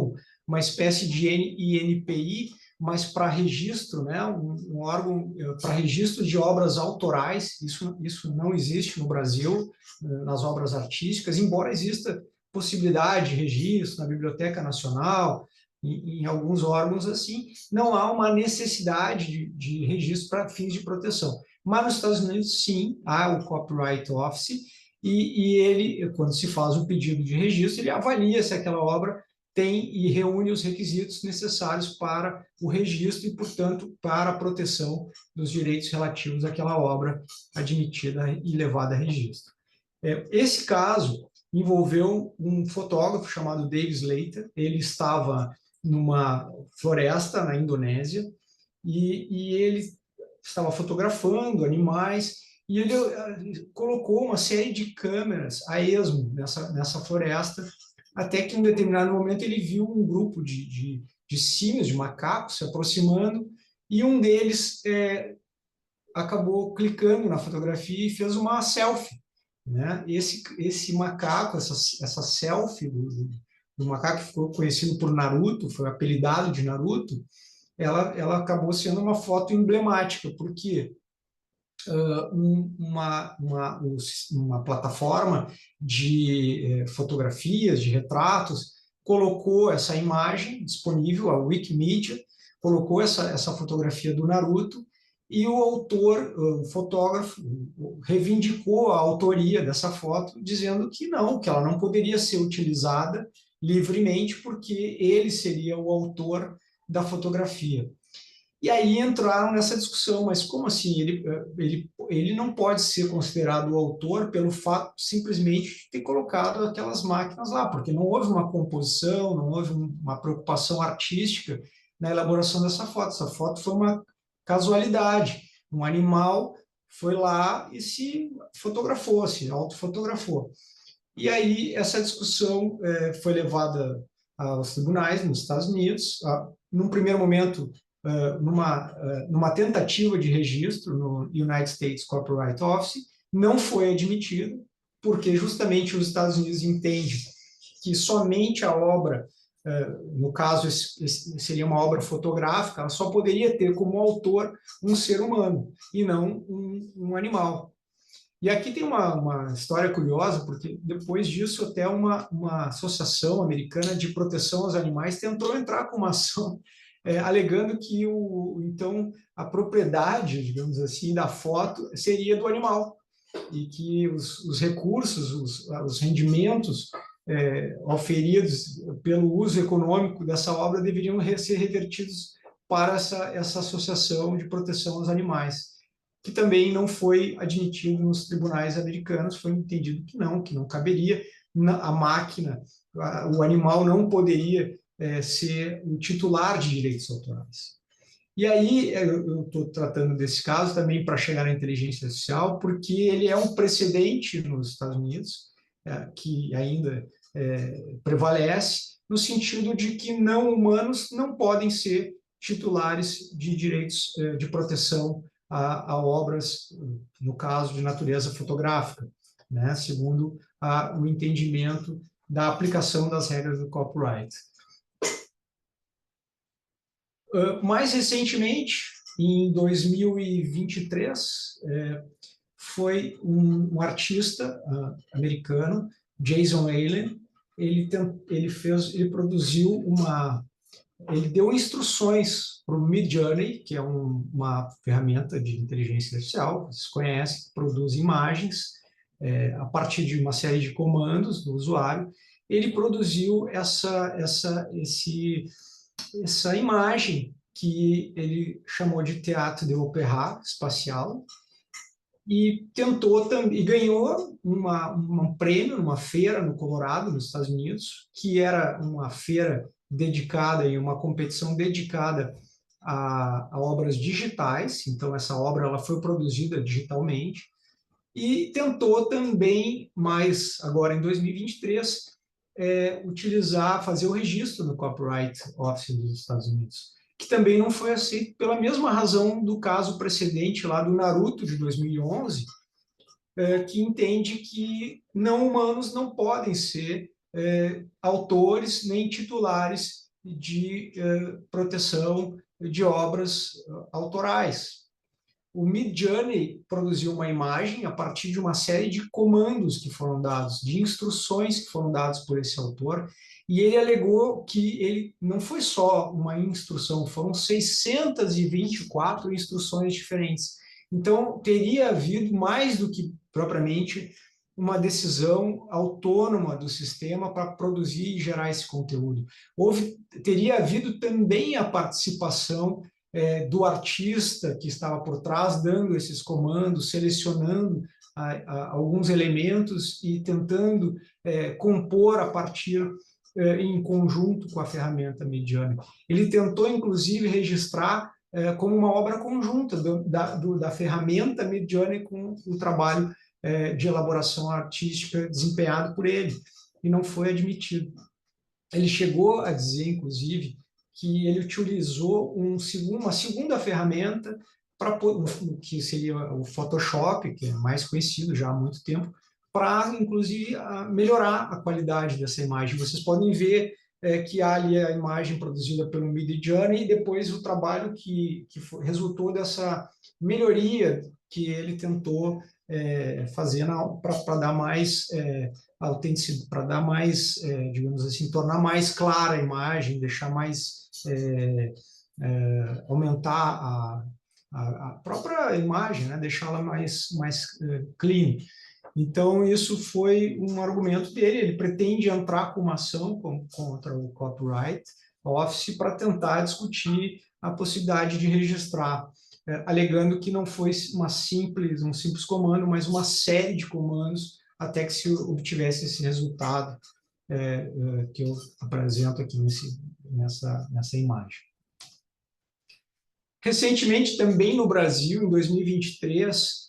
uma espécie de INPI, mas para registro, né, um órgão para registro de obras autorais. Isso não existe no Brasil, nas obras artísticas, embora exista possibilidade de registro na Biblioteca Nacional, em alguns órgãos assim, não há uma necessidade de registro para fins de proteção. Mas nos Estados Unidos, sim, há o Copyright Office, e ele, quando se faz um pedido de registro, ele avalia se aquela obra tem e reúne os requisitos necessários para o registro e, portanto, para a proteção dos direitos relativos àquela obra admitida e levada a registro. Esse caso envolveu um fotógrafo chamado Dave Slater. Ele estava numa floresta na Indonésia e ele estava fotografando animais e ele colocou uma série de câmeras a esmo nessa floresta, até que em um determinado momento ele viu um grupo de símios, de macacos se aproximando, e um deles acabou clicando na fotografia e fez uma selfie, né? Esse macaco, essa selfie do macaco, que ficou conhecido por Naruto, foi apelidado de Naruto, ela acabou sendo uma foto emblemática, porque uma plataforma de fotografias, de retratos, colocou essa imagem disponível, a Wikimedia, colocou essa fotografia do Naruto, e o autor, o fotógrafo, reivindicou a autoria dessa foto, dizendo que não, que ela não poderia ser utilizada livremente, porque ele seria o autor da fotografia. E aí entraram nessa discussão, mas como assim? Ele não pode ser considerado o autor pelo fato simplesmente de ter colocado aquelas máquinas lá, porque não houve uma composição, não houve uma preocupação artística na elaboração dessa foto. Essa foto foi uma casualidade. Um animal foi lá e se fotografou, se autofotografou. E aí essa discussão foi levada aos tribunais nos Estados Unidos. Num primeiro momento, numa tentativa de registro no United States Copyright Office, não foi admitido, porque justamente os Estados Unidos entendem que somente a obra, no caso seria uma obra fotográfica, ela só poderia ter como autor um ser humano e não um animal. E aqui tem uma história curiosa, porque depois disso até uma associação americana de proteção aos animais tentou entrar com uma ação alegando que então a propriedade, digamos assim, da foto seria do animal. e que os recursos, os rendimentos oferidos pelo uso econômico dessa obra deveriam ser revertidos para essa associação de proteção aos animais, que também não foi admitido nos tribunais americanos, foi entendido que não caberia, a máquina, o animal não poderia ser o titular de direitos autorais. E aí eu estou tratando desse caso também para chegar na inteligência artificial, porque ele é um precedente nos Estados Unidos, que ainda prevalece, no sentido de que não humanos não podem ser titulares de direitos de proteção a obras, no caso de natureza fotográfica, né, segundo o entendimento da aplicação das regras do copyright. Mais recentemente, em 2023, foi um artista americano, Jason Allen, ele deu instruções para o Midjourney, que é uma ferramenta de inteligência artificial, vocês conhecem, que produz imagens a partir de uma série de comandos do usuário. Ele produziu essa imagem que ele chamou de teatro de opéra espacial, e ganhou um prêmio numa feira no Colorado, nos Estados Unidos, que era uma feira dedicada e uma competição dedicada a obras digitais. Então essa obra ela foi produzida digitalmente, e tentou também, mais agora em 2023, fazer o registro no Copyright Office dos Estados Unidos, que também não foi aceito pela mesma razão do caso precedente lá do Naruto, de 2011, que entende que não humanos não podem ser autores nem titulares de proteção de obras autorais. O Midjourney produziu uma imagem a partir de uma série de comandos que foram dados, de instruções que foram dadas por esse autor, e ele alegou que ele não foi só uma instrução, foram 624 instruções diferentes. Então, teria havido mais do que propriamente uma decisão autônoma do sistema para produzir e gerar esse conteúdo. Teria havido também a participação do artista que estava por trás, dando esses comandos, selecionando alguns elementos e tentando compor a partir, em conjunto com a ferramenta Midjourney. Ele tentou, inclusive, registrar como uma obra conjunta da ferramenta Midjourney com o trabalho de elaboração artística desempenhado por ele, e não foi admitido. Ele chegou a dizer, inclusive, que ele utilizou uma segunda ferramenta, que seria o Photoshop, que é mais conhecido já há muito tempo, para, inclusive, melhorar a qualidade dessa imagem. Vocês podem ver que há ali a imagem produzida pelo Midjourney e depois o trabalho que resultou dessa melhoria que ele tentou fazer para dar mais autenticidade, para dar mais, digamos assim, tornar mais clara a imagem, deixar mais, aumentar a própria imagem, né? Deixá-la mais clean. Então, isso foi um argumento dele. Ele pretende entrar com uma ação contra o Copyright Office para tentar discutir a possibilidade de registrar, alegando que não foi um simples comando, mas uma série de comandos até que se obtivesse esse resultado que eu apresento aqui nessa imagem. Recentemente, também no Brasil, em 2023,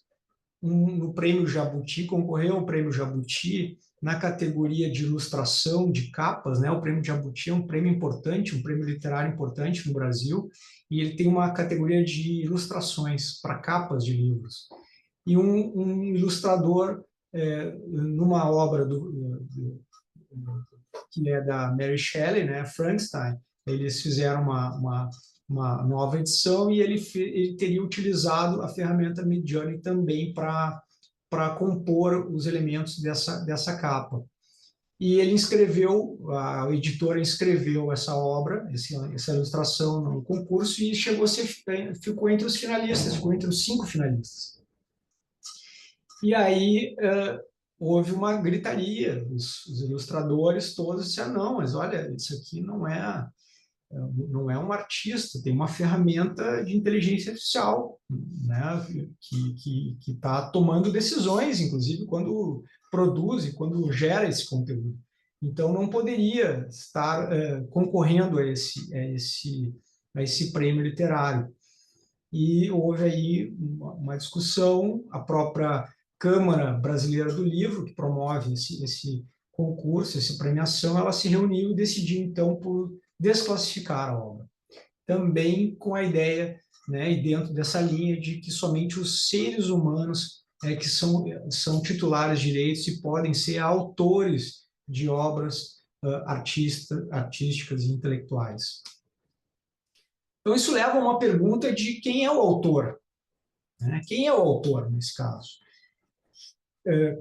no Prêmio Jabuti, concorreu ao Prêmio Jabuti na categoria de ilustração de capas, né? O Prêmio Jabuti é um prêmio importante, um prêmio literário importante no Brasil, e ele tem uma categoria de ilustrações para capas de livros. E um ilustrador, numa obra que é da Mary Shelley, né, Frankenstein, eles fizeram uma nova edição, e ele teria utilizado a ferramenta Midjourney também para compor os elementos dessa capa. E ele a editora inscreveu essa obra, essa ilustração no concurso, e ficou entre os finalistas, ficou entre os 5 finalistas. E aí houve uma gritaria, os ilustradores todos disseram, não, mas olha, isso aqui não é um artista, tem uma ferramenta de inteligência artificial, né, que está tomando decisões, inclusive quando produz e quando gera esse conteúdo. Então, não poderia estar concorrendo a esse prêmio literário. E houve aí uma discussão, a própria Câmara Brasileira do Livro, que promove esse concurso, essa premiação, ela se reuniu e decidiu, então, por desclassificar a obra. Também com a ideia, né, e dentro dessa linha, de que somente os seres humanos que são titulares de direitos e podem ser autores de obras artísticas e intelectuais. Então, isso leva a uma pergunta de quem é o autor, né? Quem é o autor nesse caso?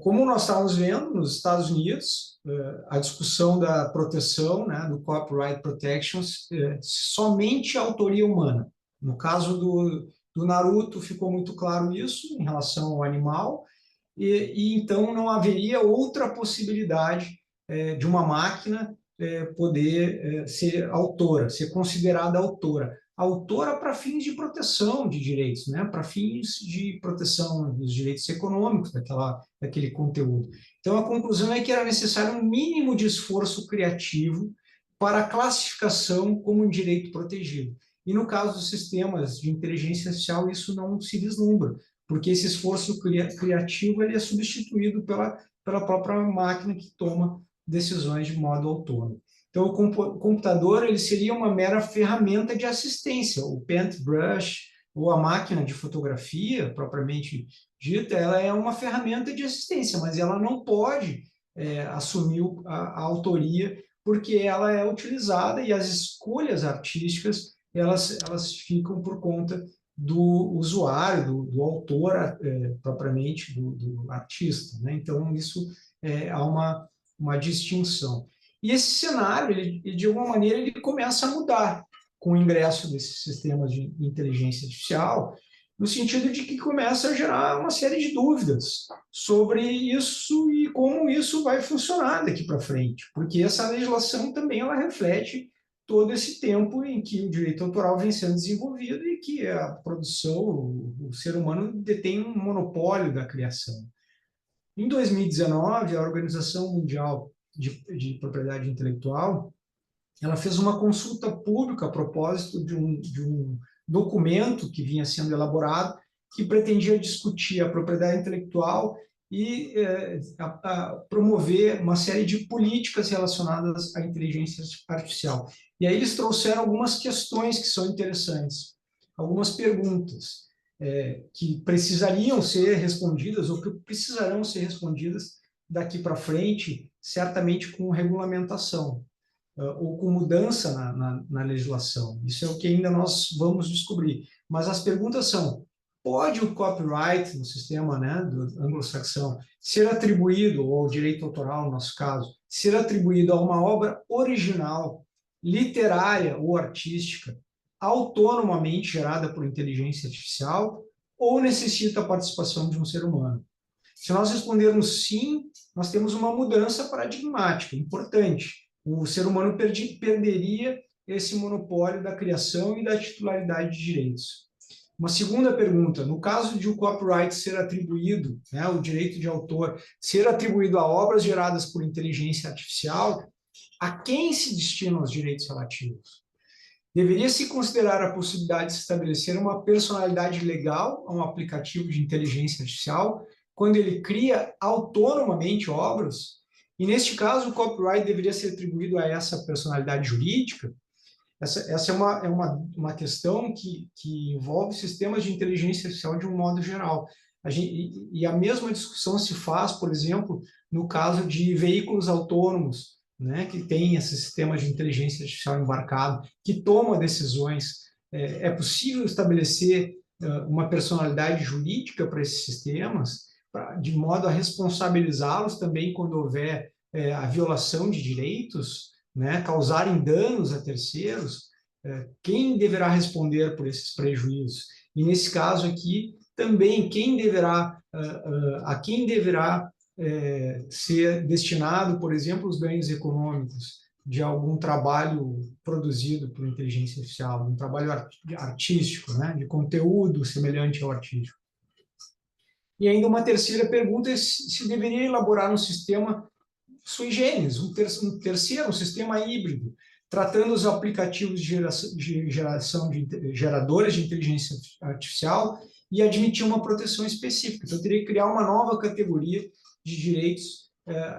Como nós estávamos vendo nos Estados Unidos, a discussão da proteção, né, do copyright protections, somente a autoria humana. No caso do Naruto ficou muito claro isso em relação ao animal, e então não haveria outra possibilidade de uma máquina poder ser autora, ser considerada autora. Autora para fins de proteção de direitos, né? Para fins de proteção dos direitos econômicos daquele conteúdo. Então, a conclusão é que era necessário um mínimo de esforço criativo para a classificação como um direito protegido. E no caso dos sistemas de inteligência artificial, isso não se vislumbra, porque esse esforço criativo ele é substituído pela própria máquina que toma decisões de modo autônomo. Então, o computador ele seria uma mera ferramenta de assistência. O paintbrush ou a máquina de fotografia, propriamente dita, ela é uma ferramenta de assistência, mas ela não pode assumir a autoria, porque ela é utilizada e as escolhas artísticas elas ficam por conta do usuário, do autor propriamente, do artista, né? Então, isso há uma distinção. E esse cenário, ele, de alguma maneira, ele começa a mudar com o ingresso desses sistemas de inteligência artificial, no sentido de que começa a gerar uma série de dúvidas sobre isso e como isso vai funcionar daqui para frente, porque essa legislação também ela reflete todo esse tempo em que o direito autoral vem sendo desenvolvido e que a produção, o ser humano detém um monopólio da criação. Em 2019, a Organização Mundial de Propriedade Intelectual, ela fez uma consulta pública a propósito de um documento que vinha sendo elaborado, que pretendia discutir a propriedade intelectual e promover uma série de políticas relacionadas à inteligência artificial. E aí eles trouxeram algumas questões que são interessantes, algumas perguntas que precisariam ser respondidas ou que precisarão ser respondidas daqui para frente, certamente com regulamentação ou com mudança na legislação. Isso é o que ainda nós vamos descobrir. Mas as perguntas são: pode o copyright no sistema, né, do anglo-saxão ser atribuído, ou o direito autoral, no nosso caso, ser atribuído a uma obra original, literária ou artística, autonomamente gerada por inteligência artificial, ou necessita a participação de um ser humano? Se nós respondermos sim, nós temos uma mudança paradigmática importante. O ser humano perderia esse monopólio da criação e da titularidade de direitos. Uma segunda pergunta: no caso de o copyright ser atribuído, né, o direito de autor ser atribuído a obras geradas por inteligência artificial, a quem se destinam os direitos relativos? Deveria-se considerar a possibilidade de se estabelecer uma personalidade legal a um aplicativo de inteligência artificial quando ele cria autonomamente obras? E, neste caso, o copyright deveria ser atribuído a essa personalidade jurídica? Essa é uma questão que envolve sistemas de inteligência artificial de um modo geral. E a mesma discussão se faz, por exemplo, no caso de veículos autônomos, né, que tem esse sistema de inteligência artificial embarcado, que toma decisões. É possível estabelecer uma personalidade jurídica para esses sistemas, de modo a responsabilizá-los também quando houver a violação de direitos, né, causarem danos a terceiros? Quem deverá responder por esses prejuízos? E nesse caso aqui, também quem deverá a quem deverá ser destinado, por exemplo, os ganhos econômicos de algum trabalho produzido por inteligência artificial, um trabalho artístico, né, de conteúdo semelhante ao artístico. E ainda uma terceira pergunta é se deveria elaborar um sistema sui generis, um sistema híbrido, tratando os aplicativos de geração de geradores de inteligência artificial e admitir uma proteção específica. Então, eu teria que criar uma nova categoria de direitos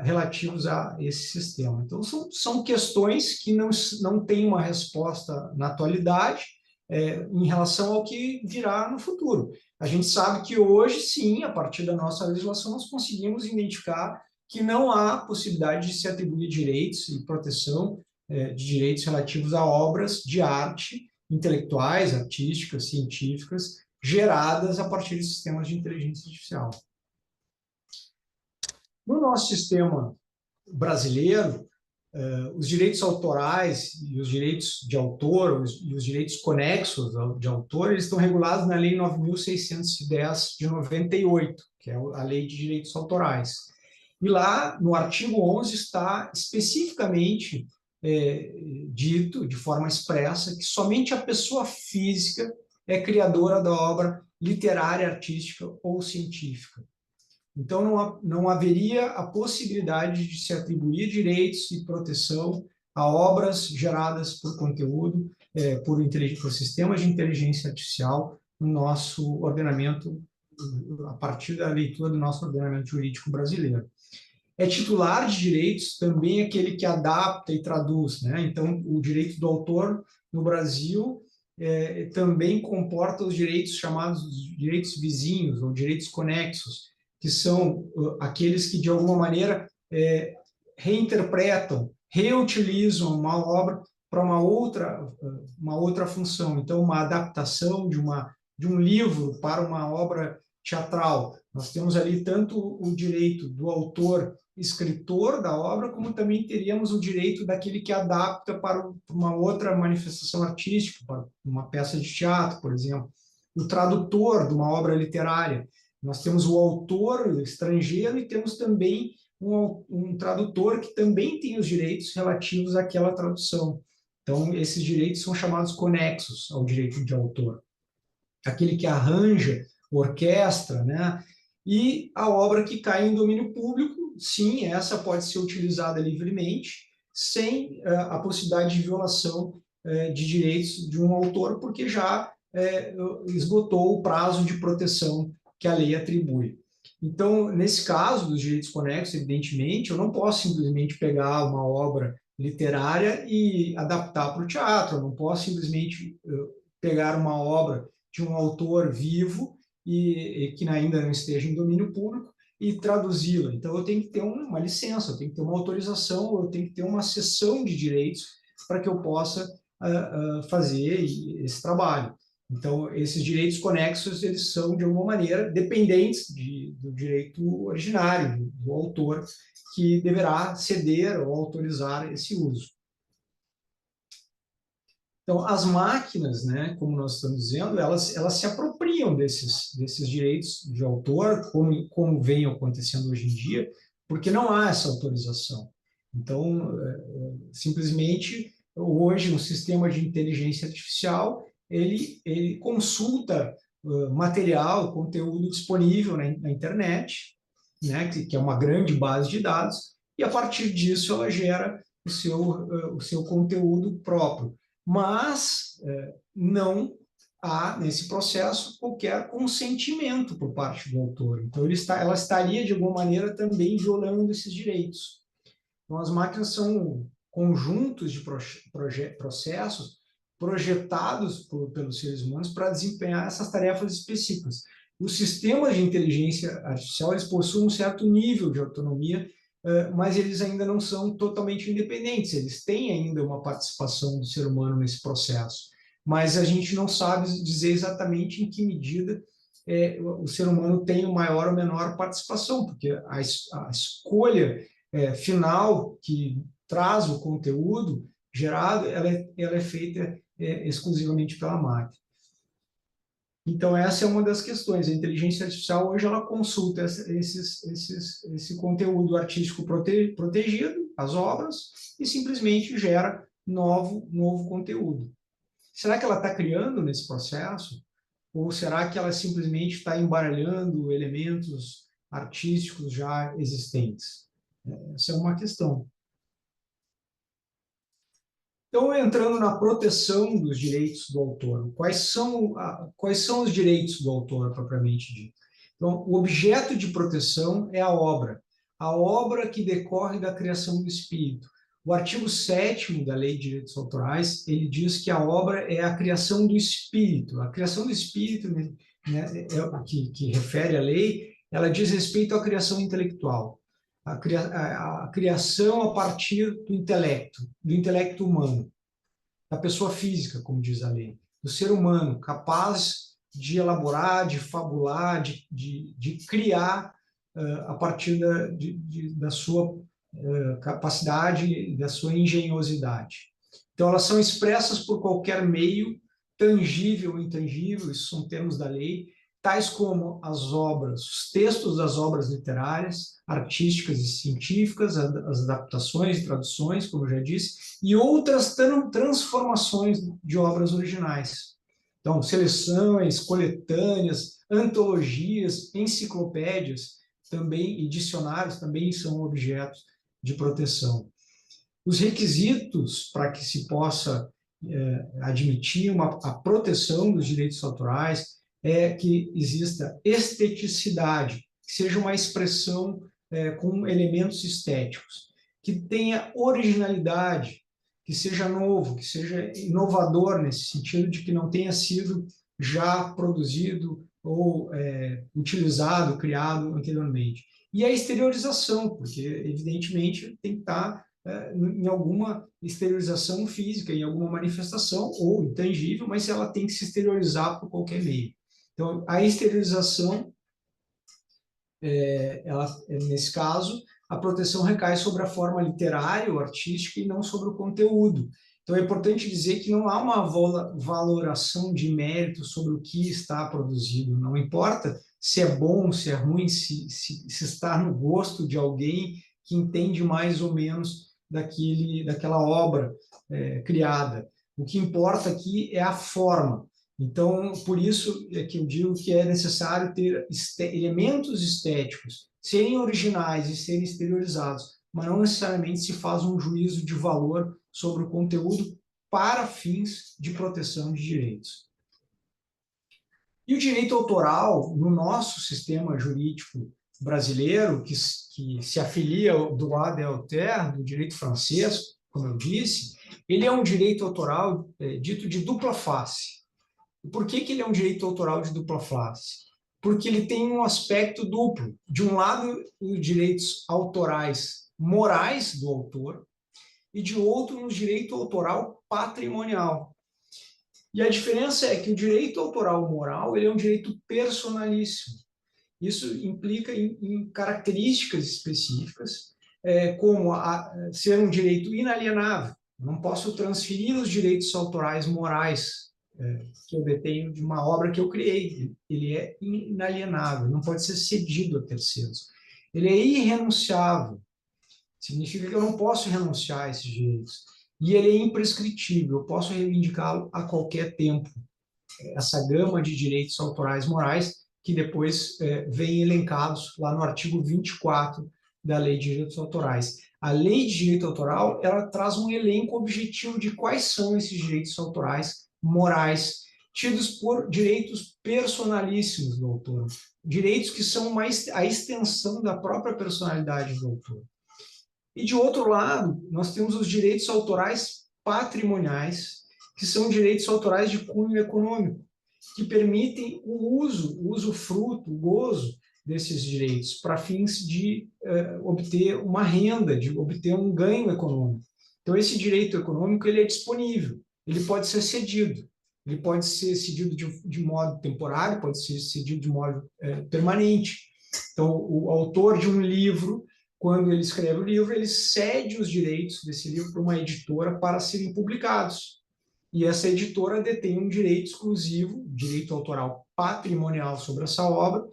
relativos a esse sistema. Então, são questões que não têm uma resposta na atualidade em relação ao que virá no futuro. A gente sabe que hoje, sim, a partir da nossa legislação, nós conseguimos identificar que não há possibilidade de se atribuir direitos e proteção de direitos relativos a obras de arte, intelectuais, artísticas, científicas, geradas a partir de sistemas de inteligência artificial. No nosso sistema brasileiro, os direitos autorais e os direitos de autor e os direitos conexos de autor, eles estão regulados na Lei 9.610 de 98, que é a Lei de Direitos Autorais. E lá, no artigo 11, está especificamente dito, de forma expressa, que somente a pessoa física é criadora da obra literária, artística ou científica. Então, não haveria a possibilidade de se atribuir direitos e proteção a obras geradas por conteúdo, por sistemas de inteligência artificial no nosso ordenamento, a partir da leitura do nosso ordenamento jurídico brasileiro. Titular de direitos também aquele que adapta e traduz, né? Então, o direito do autor no Brasil também comporta os direitos chamados direitos vizinhos ou direitos conexos, que são aqueles que, de alguma maneira, reinterpretam, reutilizam uma obra para uma outra função. Então, uma adaptação de um livro para uma obra teatral. Nós temos ali tanto o direito do autor escritor da obra, como também teríamos o direito daquele que adapta para uma outra manifestação artística, para uma peça de teatro, por exemplo. O tradutor de uma obra literária. Nós temos o autor estrangeiro e temos também um tradutor que também tem os direitos relativos àquela tradução. Então, esses direitos são chamados conexos ao direito de autor. Aquele que arranja, orquestra, né? E a obra que cai em domínio público, sim, essa pode ser utilizada livremente, sem a possibilidade de violação de direitos de um autor, porque já esgotou o prazo de proteção que a lei atribui. Então, nesse caso dos direitos conexos, evidentemente, eu não posso simplesmente pegar uma obra literária e adaptar para o teatro, eu não posso simplesmente pegar uma obra de um autor vivo e que ainda não esteja em domínio público e traduzi-la. Então, eu tenho que ter uma licença, eu tenho que ter uma autorização, eu tenho que ter uma cessão de direitos para que eu possa fazer esse trabalho. Então, esses direitos conexos, eles são, de alguma maneira, dependentes do direito originário, do autor, que deverá ceder ou autorizar esse uso. Então, as máquinas, né, como nós estamos dizendo, elas se apropriam desses direitos de autor, como vem acontecendo hoje em dia, porque não há essa autorização. Então, simplesmente, hoje, um sistema de inteligência artificial, ele consulta material, conteúdo disponível na internet, né, que é uma grande base de dados, e a partir disso ela gera o seu conteúdo próprio. Mas não há, nesse processo, qualquer consentimento por parte do autor. Então, ela estaria, de alguma maneira, também violando esses direitos. Então, as máquinas são conjuntos de processos projetados pelos seres humanos para desempenhar essas tarefas específicas. Os sistemas de inteligência artificial, eles possuem um certo nível de autonomia, mas eles ainda não são totalmente independentes, eles têm ainda uma participação do ser humano nesse processo, mas a gente não sabe dizer exatamente em que medida o ser humano tem maior ou menor participação, porque a escolha final que traz o conteúdo gerado, ela é feita exclusivamente pela máquina. Então, essa é uma das questões. A inteligência artificial, hoje, ela consulta esse conteúdo artístico protegido, as obras, e simplesmente gera novo conteúdo. Será que ela está criando nesse processo? Ou será que ela simplesmente está embaralhando elementos artísticos já existentes? Essa é uma questão. Então, entrando na proteção dos direitos do autor, quais são os direitos do autor, propriamente dito? Então, o objeto de proteção é a obra que decorre da criação do espírito. O artigo 7º da Lei de Direitos Autorais, ele diz que a obra é a criação do espírito. A criação do espírito, né, é o que refere à lei, ela diz respeito à criação intelectual. A criação a partir do intelecto humano, da pessoa física, como diz a lei, do ser humano, capaz de elaborar, de fabular, de criar a partir da sua capacidade, da sua engenhosidade. Então, elas são expressas por qualquer meio, tangível ou intangível, isso são termos da lei, tais como as obras, os textos das obras literárias, artísticas e científicas, as adaptações e traduções, como eu já disse, e outras transformações de obras originais. Então, seleções, coletâneas, antologias, enciclopédias também, e dicionários também são objetos de proteção. Os requisitos para que se possa admitir a proteção dos direitos autorais é que exista esteticidade, que seja uma expressão com elementos estéticos, que tenha originalidade, que seja novo, que seja inovador nesse sentido de que não tenha sido já produzido ou utilizado, criado anteriormente. E a exteriorização, porque evidentemente tem que estar em alguma exteriorização física, em alguma manifestação, ou intangível, mas ela tem que se exteriorizar por qualquer meio. Então, a exteriorização, nesse caso, a proteção recai sobre a forma literária ou artística e não sobre o conteúdo. Então, é importante dizer que não há uma valoração de mérito sobre o que está produzido. Não importa se é bom, se é ruim, se está no gosto de alguém que entende mais ou menos daquela obra criada. O que importa aqui é a forma. Então, por isso é que eu digo que é necessário ter elementos estéticos, serem originais e serem exteriorizados, mas não necessariamente se faz um juízo de valor sobre o conteúdo para fins de proteção de direitos. E o direito autoral, no nosso sistema jurídico brasileiro, que se afilia do droit d'auteur, do direito francês, como eu disse, ele é um direito autoral dito de dupla face. Por que ele é um direito autoral de dupla face? Porque ele tem um aspecto duplo. De um lado, os direitos autorais morais do autor, e de outro, no direito autoral patrimonial. E a diferença é que o direito autoral moral ele é um direito personalíssimo. Isso implica em características específicas, como ser um direito inalienável. Não posso transferir os direitos autorais morais que eu detenho de uma obra que eu criei. Ele é inalienável, não pode ser cedido a terceiros. Ele é irrenunciável. Significa que eu não posso renunciar a esses direitos. E ele é imprescritível, eu posso reivindicá-lo a qualquer tempo. Essa gama de direitos autorais morais que depois vem elencados lá no artigo 24 da Lei de Direitos Autorais. A Lei de Direito Autoral, ela traz um elenco objetivo de quais são esses direitos autorais morais, tidos por direitos personalíssimos do autor, direitos que são a extensão da própria personalidade do autor. E, de outro lado, nós temos os direitos autorais patrimoniais, que são direitos autorais de cunho econômico, que permitem o usufruto, o gozo desses direitos para fins de obter uma renda, de obter um ganho econômico. Então, esse direito econômico ele é disponível, ele pode ser cedido. Ele pode ser cedido de modo temporário, pode ser cedido de modo permanente. Então, o autor de um livro, quando ele escreve o livro, ele cede os direitos desse livro para uma editora para serem publicados. E essa editora detém um direito exclusivo, direito autoral patrimonial sobre essa obra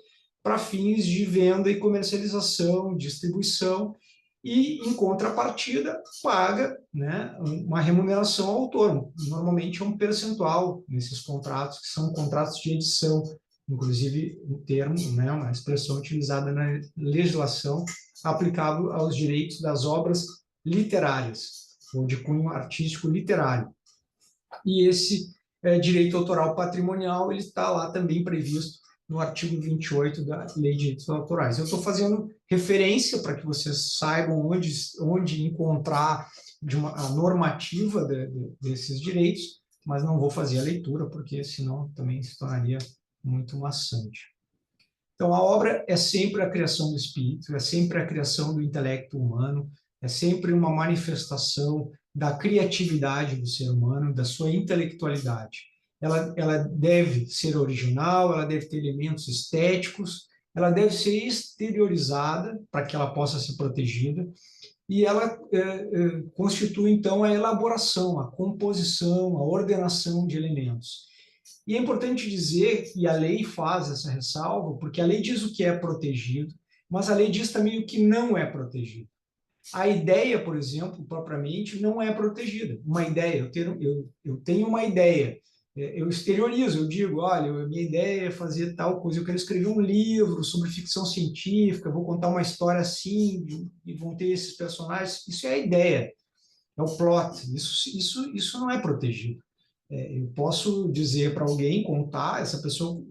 para fins de venda e comercialização, distribuição, e, em contrapartida, paga, né, uma remuneração ao autônomo. Normalmente é um percentual nesses contratos, que são contratos de edição, inclusive um termo, né, uma expressão utilizada na legislação aplicável aos direitos das obras literárias, ou de cunho artístico literário. E esse direito autoral patrimonial ele está lá também previsto no artigo 28 da Lei de Direitos Autorais. Eu estou fazendo referência para que vocês saibam onde encontrar a normativa desses direitos, mas não vou fazer a leitura, porque senão também se tornaria muito maçante. Então, a obra é sempre a criação do espírito, é sempre a criação do intelecto humano, é sempre uma manifestação da criatividade do ser humano, da sua intelectualidade. Ela deve ser original, ela deve ter elementos estéticos, ela deve ser exteriorizada para que ela possa ser protegida, e ela constitui, então, a elaboração, a composição, a ordenação de elementos. E é importante dizer que a lei faz essa ressalva, porque a lei diz o que é protegido, mas a lei diz também o que não é protegido. A ideia, por exemplo, propriamente, não é protegida. Uma ideia, eu tenho uma ideia, eu exteriorizo, eu digo, olha, minha ideia é fazer tal coisa, eu quero escrever um livro sobre ficção científica, vou contar uma história assim, e vão ter esses personagens. Isso é a ideia, é o plot, isso não é protegido. Eu posso dizer para alguém, contar, essa pessoa,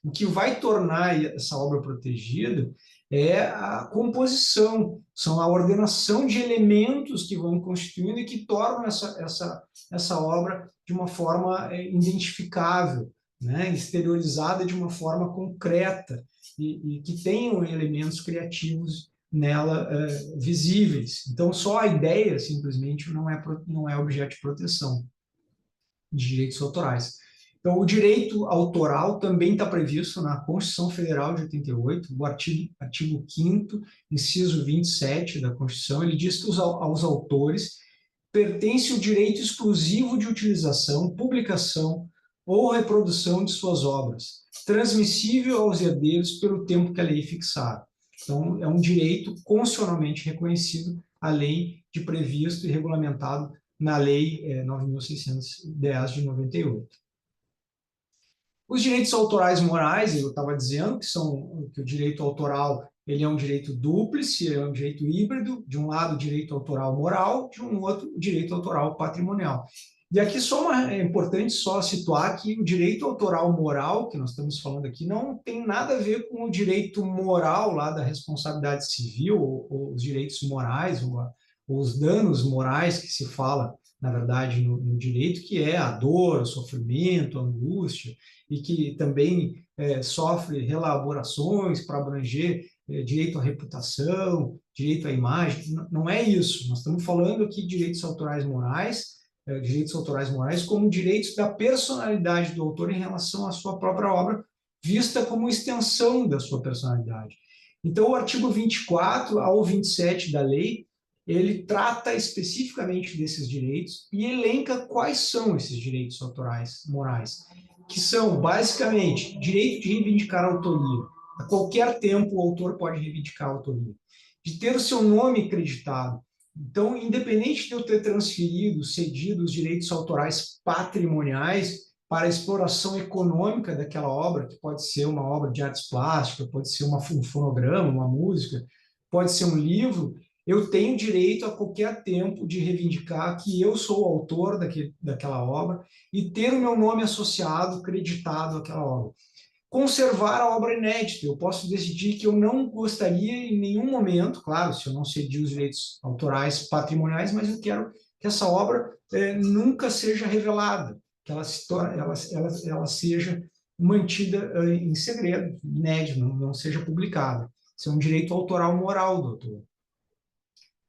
o que vai tornar essa obra protegida é a composição, são a ordenação de elementos que vão constituindo e que tornam essa obra de uma forma identificável, né? Exteriorizada de uma forma concreta e que tenham elementos criativos nela visíveis. Então, só a ideia, simplesmente, não é objeto de proteção de direitos autorais. Então, o direito autoral também está previsto na Constituição Federal de 88, o artigo 5º, inciso 27 da Constituição, ele diz que aos autores pertence o direito exclusivo de utilização, publicação ou reprodução de suas obras, transmissível aos herdeiros pelo tempo que a lei fixar. Então, é um direito constitucionalmente reconhecido, além de previsto e regulamentado na Lei 9.610 de 98. Os direitos autorais morais, eu estava dizendo que o direito autoral ele é um direito dúplice, ele é um direito híbrido, de um lado o direito autoral moral, de um outro o direito autoral patrimonial. E aqui é importante só situar que o direito autoral moral, que nós estamos falando aqui, não tem nada a ver com o direito moral lá da responsabilidade civil, ou os direitos morais, ou os danos morais que se fala, na verdade, no direito, que é a dor, o sofrimento, a angústia, e que também sofre reelaborações para abranger direito à reputação, direito à imagem. Não é isso. Nós estamos falando aqui de direitos autorais morais como direitos da personalidade do autor em relação à sua própria obra, vista como extensão da sua personalidade. Então, o artigo 24 ao 27 da lei, ele trata especificamente desses direitos e elenca quais são esses direitos autorais morais, que são, basicamente, direito de reivindicar a autoria. A qualquer tempo, o autor pode reivindicar a autoria. De ter o seu nome creditado. Então, independente de eu ter transferido, cedido os direitos autorais patrimoniais para a exploração econômica daquela obra, que pode ser uma obra de artes plásticas, pode ser um fonograma, uma música, pode ser um livro, eu tenho direito a qualquer tempo de reivindicar que eu sou o autor daquela obra e ter o meu nome associado, creditado àquela obra. Conservar a obra inédita. Eu posso decidir que eu não gostaria em nenhum momento, claro, se eu não cedi os direitos autorais patrimoniais, mas eu quero que essa obra nunca seja revelada, que ela seja mantida em segredo, inédito, não seja publicada. Isso é um direito autoral moral do autor.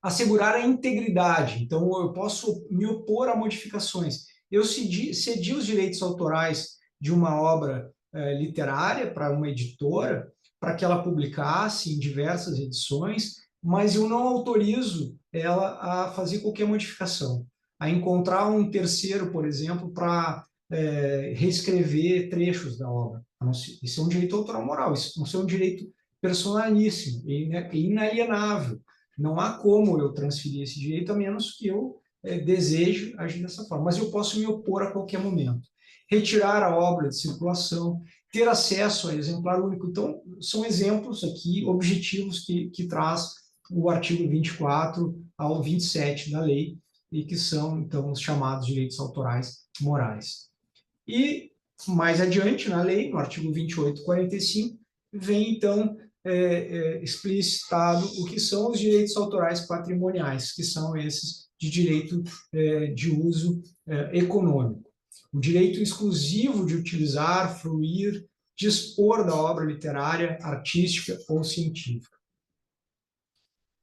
Assegurar a integridade. Então, eu posso me opor a modificações. Eu cedi os direitos autorais de uma obra literária para uma editora, para que ela publicasse em diversas edições, mas eu não autorizo ela a fazer qualquer modificação, a encontrar um terceiro, por exemplo, para reescrever trechos da obra. Isso é um direito autoral moral, isso é um direito personalíssimo e inalienável. Não há como eu transferir esse direito a menos que eu deseje agir dessa forma. Mas eu posso me opor a qualquer momento. Retirar a obra de circulação, ter acesso a exemplar único. Então, são exemplos aqui objetivos que traz o artigo 24 ao 27 da lei, e que são, então, os chamados direitos autorais morais. E, mais adiante, na lei, no artigo 2845, vem, então, explicitado o que são os direitos autorais patrimoniais, que são esses de direito de uso econômico. O direito exclusivo de utilizar, fruir, dispor da obra literária, artística ou científica.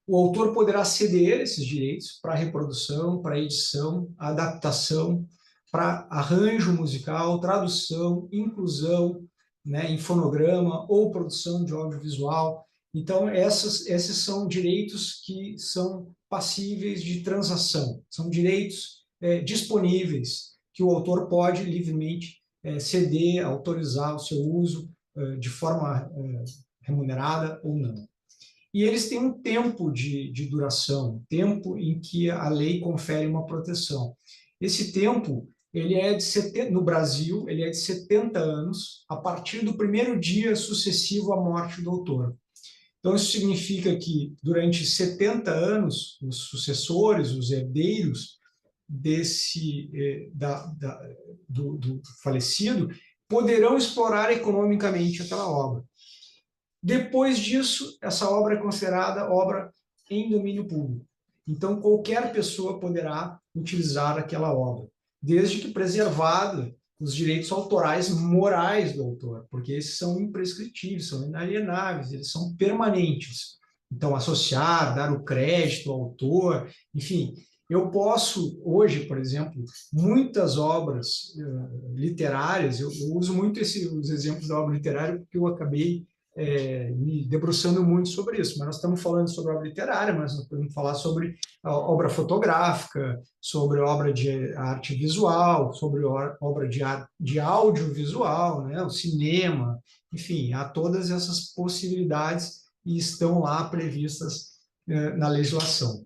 O autor poderá ceder esses direitos para reprodução, para edição, adaptação, para arranjo musical, tradução, inclusão, né, em fonograma ou produção de audiovisual. Então, esses são direitos que são passíveis de transação, são direitos disponíveis que o autor pode livremente ceder, autorizar o seu uso de forma remunerada ou não. E eles têm um tempo de duração, tempo em que a lei confere uma proteção. Esse tempo, ele é de 70, no Brasil, ele é de 70 anos, a partir do primeiro dia sucessivo à morte do autor. Então, isso significa que, durante 70 anos, os sucessores, os herdeiros do falecido, poderão explorar economicamente aquela obra. Depois disso, essa obra é considerada obra em domínio público. Então, qualquer pessoa poderá utilizar aquela obra, desde que preservada os direitos autorais morais do autor, porque esses são imprescritíveis, são inalienáveis, eles são permanentes. Então, associar, dar o crédito ao autor, enfim, eu posso, hoje, por exemplo, muitas obras literárias, eu uso muito os exemplos da obra literária porque eu acabei me debruçando muito sobre isso, mas nós estamos falando sobre obra literária, mas nós podemos falar sobre obra fotográfica, sobre obra de arte visual, sobre obra de audiovisual, né, o cinema, enfim, há todas essas possibilidades e estão lá previstas na legislação,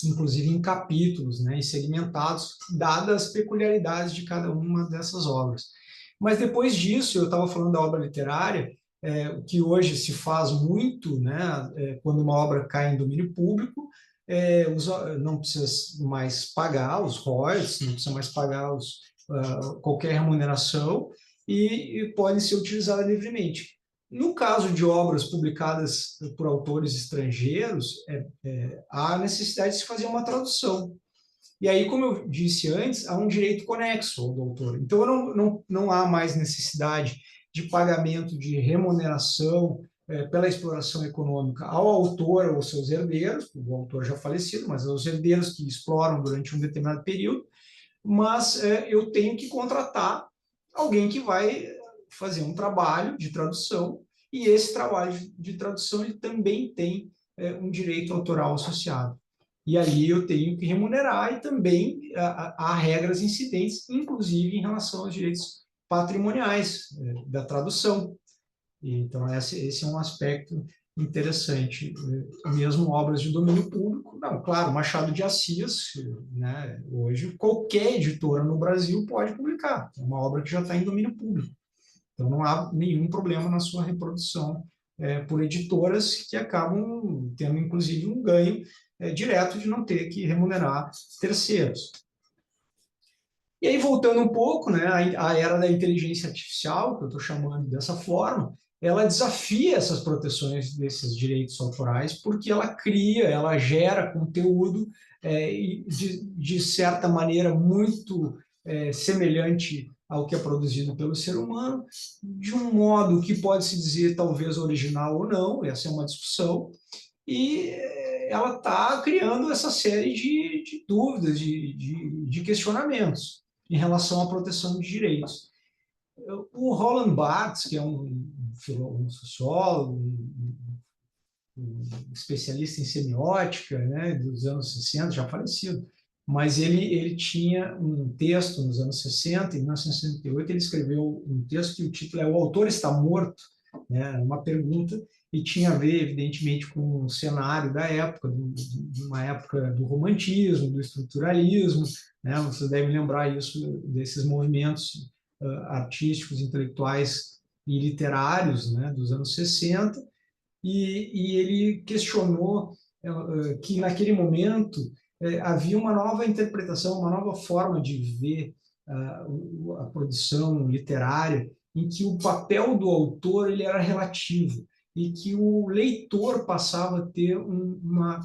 inclusive em capítulos, né, e segmentados, dadas as peculiaridades de cada uma dessas obras. Mas depois disso, eu estava falando da obra literária, o que hoje se faz muito, né, quando uma obra cai em domínio público, não precisa mais pagar os royalties, não precisa mais pagar qualquer remuneração e podem ser utilizadas livremente. No caso de obras publicadas por autores estrangeiros, há necessidade de se fazer uma tradução. E aí, como eu disse antes, há um direito conexo ao do autor. Então, não há mais necessidade de pagamento de remuneração pela exploração econômica ao autor ou seus herdeiros, o autor já falecido, mas aos herdeiros que exploram durante um determinado período, mas eu tenho que contratar alguém que vai fazer um trabalho de tradução, e esse trabalho de tradução ele também tem um direito autoral associado. E ali eu tenho que remunerar, e também há regras incidentes, inclusive em relação aos direitos patrimoniais da tradução. Então, esse é um aspecto interessante. Mesmo obras de domínio público, não, claro, Machado de Assis, né, hoje qualquer editora no Brasil pode publicar, é uma obra que já está em domínio público. Então, não há nenhum problema na sua reprodução por editoras que acabam tendo, inclusive, um ganho direto de não ter que remunerar terceiros. E aí, voltando um pouco, né, a era da inteligência artificial, que eu estou chamando dessa forma, ela desafia essas proteções desses direitos autorais, porque ela cria, ela gera conteúdo de certa maneira muito semelhante ao que é produzido pelo ser humano, de um modo que pode-se dizer talvez original ou não, essa é uma discussão, e ela está criando essa série de dúvidas, de questionamentos em relação à proteção de direitos. O Roland Barthes, que é um sociólogo, um especialista em semiótica, né, dos anos 60, já falecido, mas ele tinha um texto nos anos 60, em 1968, ele escreveu um texto que o título é O Autor Está Morto, né? Uma pergunta, e tinha a ver, evidentemente, com o cenário da época, de uma época do romantismo, do estruturalismo, né? Vocês devem lembrar isso, desses movimentos artísticos, intelectuais e literários, né, dos anos 60, e ele questionou que naquele momento havia uma nova interpretação, uma nova forma de ver a produção literária, em que o papel do autor ele era relativo e que o leitor passava a ter uma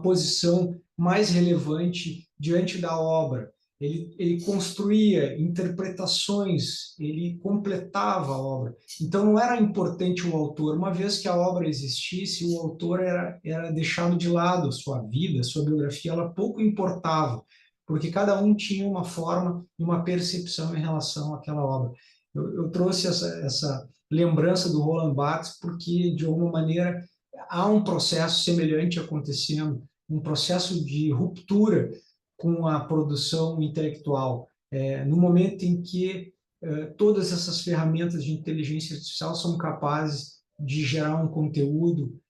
posição mais relevante diante da obra. Ele construía interpretações, ele completava a obra. Então, não era importante o autor, uma vez que a obra existisse, o autor era deixado de lado, a sua vida, a sua biografia, ela pouco importava, porque cada um tinha uma forma e uma percepção em relação àquela obra. Eu trouxe essa lembrança do Roland Barthes porque, de alguma maneira, há um processo semelhante acontecendo, um processo de ruptura com a produção intelectual, no momento em que todas essas ferramentas de inteligência artificial são capazes de gerar um conteúdo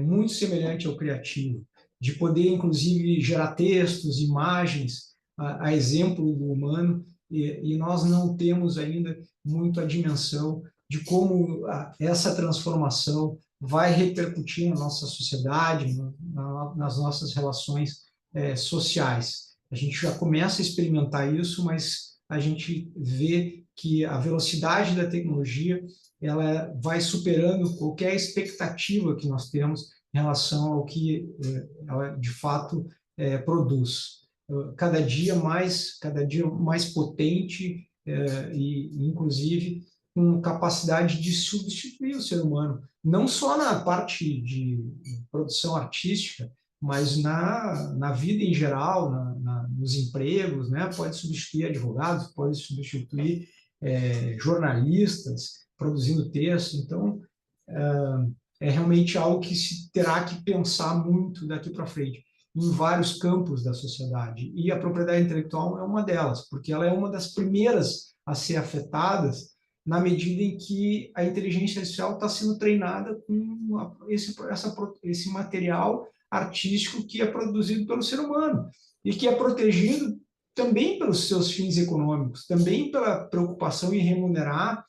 muito semelhante ao criativo, de poder, inclusive, gerar textos, imagens, a exemplo do humano, e nós não temos ainda muito a dimensão de como essa transformação vai repercutir na nossa sociedade, nas nossas relações sociais. A gente já começa a experimentar isso, mas a gente vê que a velocidade da tecnologia ela vai superando qualquer expectativa que nós temos em relação ao que ela de fato produz. Cada dia mais potente e inclusive com capacidade de substituir o ser humano, não só na parte de produção artística, mas na vida em geral, nos empregos, né? Pode substituir advogados, pode substituir jornalistas, produzindo texto. Então, é realmente algo que se terá que pensar muito daqui para frente, em vários campos da sociedade. E a propriedade intelectual é uma delas, porque ela é uma das primeiras a ser afetadas na medida em que a inteligência artificial está sendo treinada com esse material artístico que é produzido pelo ser humano e que é protegido também pelos seus fins econômicos, também pela preocupação em remunerar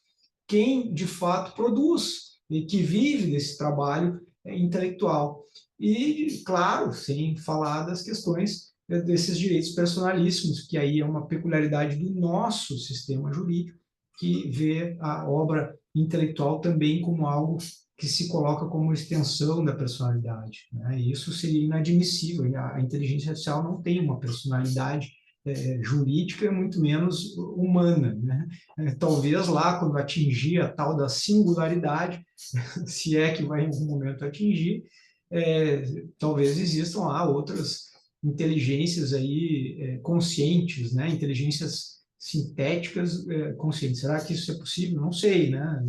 quem de fato produz e que vive desse trabalho intelectual. E, claro, sem falar das questões desses direitos personalíssimos, que aí é uma peculiaridade do nosso sistema jurídico, que vê a obra intelectual também como algo que se coloca como extensão da personalidade, né? E isso seria inadmissível. A inteligência artificial não tem uma personalidade jurídica, muito menos humana, né? Talvez lá, quando atingir a tal da singularidade, se é que vai em algum momento atingir, talvez existam outras inteligências aí conscientes, né? Inteligências sintéticas conscientes. Será que isso é possível? Não sei, né?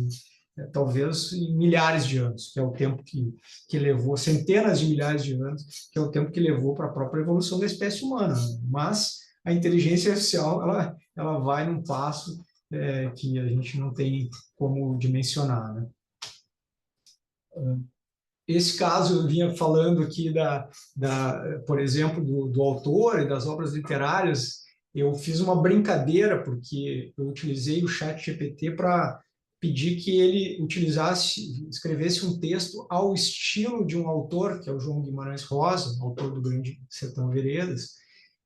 Talvez em milhares de anos, que é o tempo que levou, centenas de milhares de anos, que é o tempo que levou para a própria evolução da espécie humana. Mas a inteligência artificial, ela vai num passo que a gente não tem como dimensionar, né? Esse caso eu vinha falando aqui por exemplo, do autor e das obras literárias. Eu fiz uma brincadeira porque eu utilizei o ChatGPT para pedir que ele escrevesse um texto ao estilo de um autor, que é o João Guimarães Rosa, autor do Grande Sertão Veredas,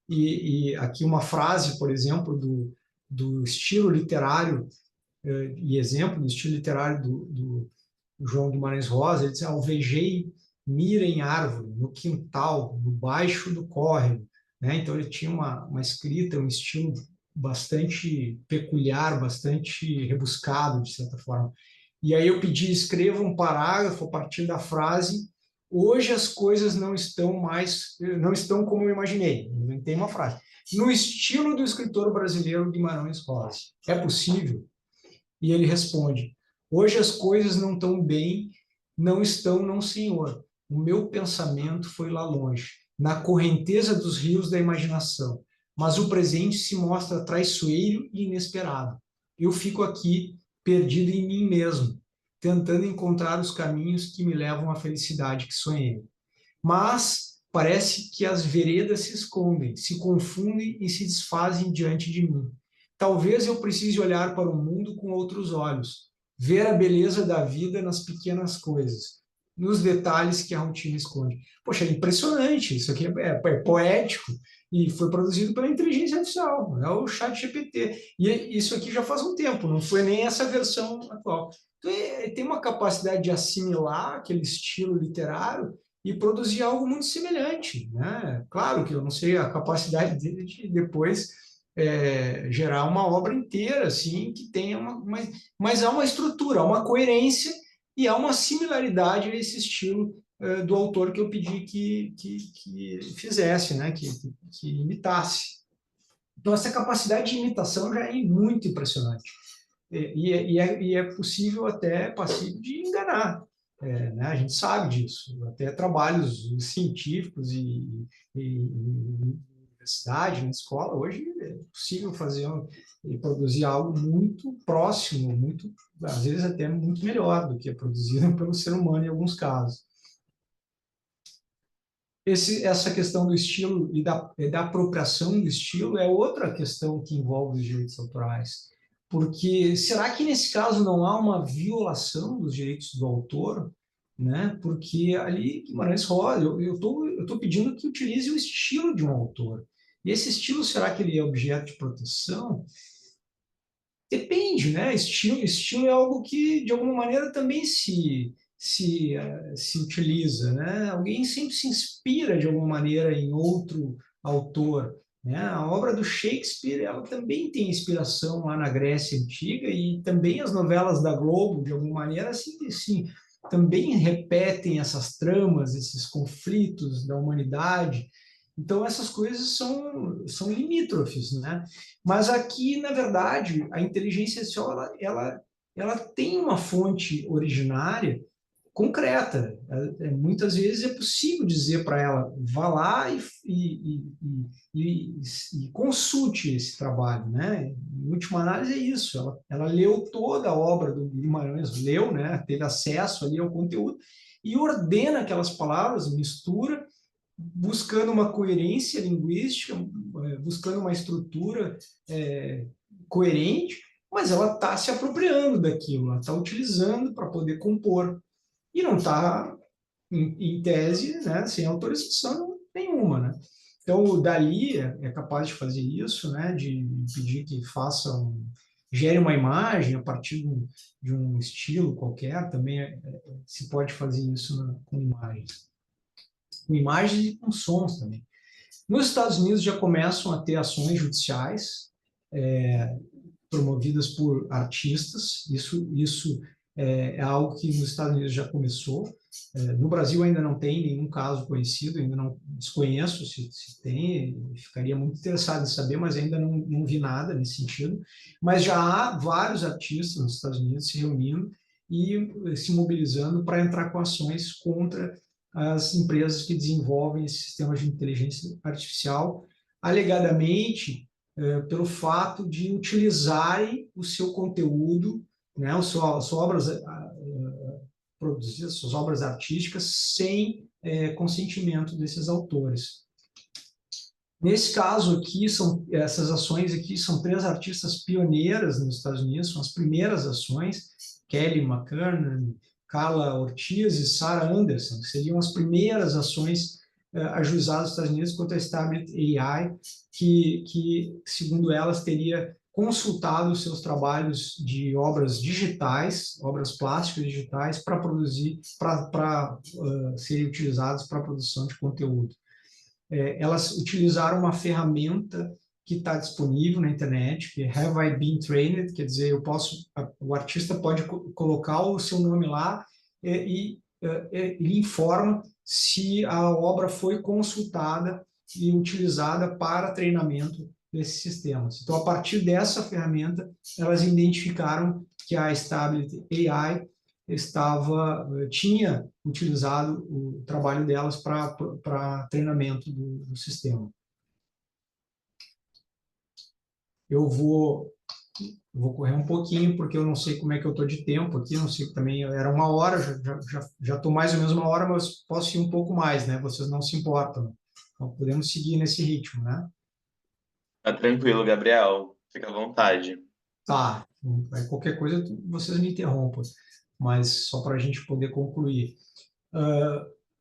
e aqui uma frase, por exemplo, do estilo literário e exemplo do estilo literário do João Guimarães Rosa. Ele diz: alvejei mira em árvore, no quintal, no baixo do córrego, né? Então ele tinha uma escrita, um estilo bastante peculiar, bastante rebuscado, de certa forma. E aí eu pedi: escreva um parágrafo a partir da frase: hoje as coisas não estão como eu imaginei. Eu inventei uma frase. No estilo do escritor brasileiro Guimarães Rosa. É possível? E ele responde: hoje as coisas não estão bem, não estão, não, senhor. O meu pensamento foi lá longe. na correnteza dos rios da imaginação, mas o presente se mostra traiçoeiro e inesperado. Eu fico aqui perdido em mim mesmo, tentando encontrar os caminhos que me levam à felicidade que sonhei. Mas parece que as veredas se escondem, se confundem e se desfazem diante de mim. Talvez eu precise olhar para o mundo com outros olhos, ver a beleza da vida nas pequenas coisas, nos detalhes que a rotina esconde. Poxa, é impressionante, isso aqui é poético e foi produzido pela inteligência artificial, é o ChatGPT. E isso aqui já faz um tempo, não foi nem essa versão atual. Então, tem uma capacidade de assimilar aquele estilo literário e produzir algo muito semelhante, né? Claro que eu não sei a capacidade dele de depois gerar uma obra inteira, assim, que tenha mas há uma estrutura, há uma coerência e há uma similaridade a esse estilo do autor que eu pedi que fizesse, né? Que imitasse. Então, essa capacidade de imitação já é muito impressionante. E é possível até passível de enganar. Né? A gente sabe disso. Até trabalhos científicos e universidade, na escola, hoje é possível fazer e produzir algo muito próximo, muito, às vezes até muito melhor do que é produzido pelo ser humano em alguns casos. Essa questão do estilo e da apropriação do estilo é outra questão que envolve os direitos autorais. Porque será que nesse caso não há uma violação dos direitos do autor? Né? Porque ali, Guimarães Rosa, eu tô pedindo que utilize o estilo de um autor. E esse estilo, será que ele é objeto de proteção? Depende, né? Estilo é algo que, de alguma maneira, também se utiliza, né? Alguém sempre se inspira, de alguma maneira, em outro autor, né? A obra do Shakespeare, ela também tem inspiração lá na Grécia Antiga e também as novelas da Globo, de alguma maneira, assim, também repetem essas tramas, esses conflitos da humanidade. Então, essas coisas são limítrofes, né? Mas aqui, na verdade, a inteligência artificial ela tem uma fonte originária concreta. Muitas vezes é possível dizer para ela, vá lá e consulte esse trabalho, né? Em última análise é isso. Ela leu toda a obra do Guimarães, leu, né? Teve acesso ali ao conteúdo e ordena aquelas palavras, mistura, buscando uma coerência linguística, buscando uma estrutura coerente, mas ela está se apropriando daquilo, ela está utilizando para poder compor e não está, em tese, né, sem autorização nenhuma, né? Então, o Dali é capaz de fazer isso, né, de pedir que gere uma imagem a partir de um estilo qualquer, também se pode fazer isso com imagens e com sons também. Nos Estados Unidos já começam a ter ações judiciais promovidas por artistas, isso é algo que nos Estados Unidos já começou. No Brasil ainda não tem nenhum caso conhecido, ainda não desconheço se tem, ficaria muito interessado em saber, mas ainda não vi nada nesse sentido. Mas já há vários artistas nos Estados Unidos se reunindo e se mobilizando para entrar com ações contra as empresas que desenvolvem esses sistemas de inteligência artificial, alegadamente pelo fato de utilizarem o seu conteúdo, né, suas obras produzidas, suas obras artísticas, sem consentimento desses autores. Nesse caso aqui, essas ações aqui são 3 artistas pioneiras nos Estados Unidos, são as primeiras ações, Kelly McKernan, Carla Ortiz e Sarah Anderson, que seriam as primeiras ações ajuizadas nos Estados Unidos contra a Stability AI, que, segundo elas, teria consultado os seus trabalhos de obras digitais, obras plásticas digitais, para produzir, para serem utilizados para a produção de conteúdo. Elas utilizaram uma ferramenta que está disponível na internet, que é Have I Been Trained, quer dizer, o artista pode colocar o seu nome lá e ele informa se a obra foi consultada e utilizada para treinamento desses sistemas. Então, a partir dessa ferramenta, elas identificaram que a Stability AI tinha utilizado o trabalho delas para treinamento do sistema. Eu vou correr um pouquinho, porque eu não sei como é que eu estou de tempo aqui, não sei, também era 1 hora, já estou mais ou menos 1 hora, mas posso ir um pouco mais, né? Vocês não se importam. Então, podemos seguir nesse ritmo, né? Tá tranquilo, Gabriel. Fica à vontade. Tá, aí qualquer coisa vocês me interrompam, mas só para a gente poder concluir.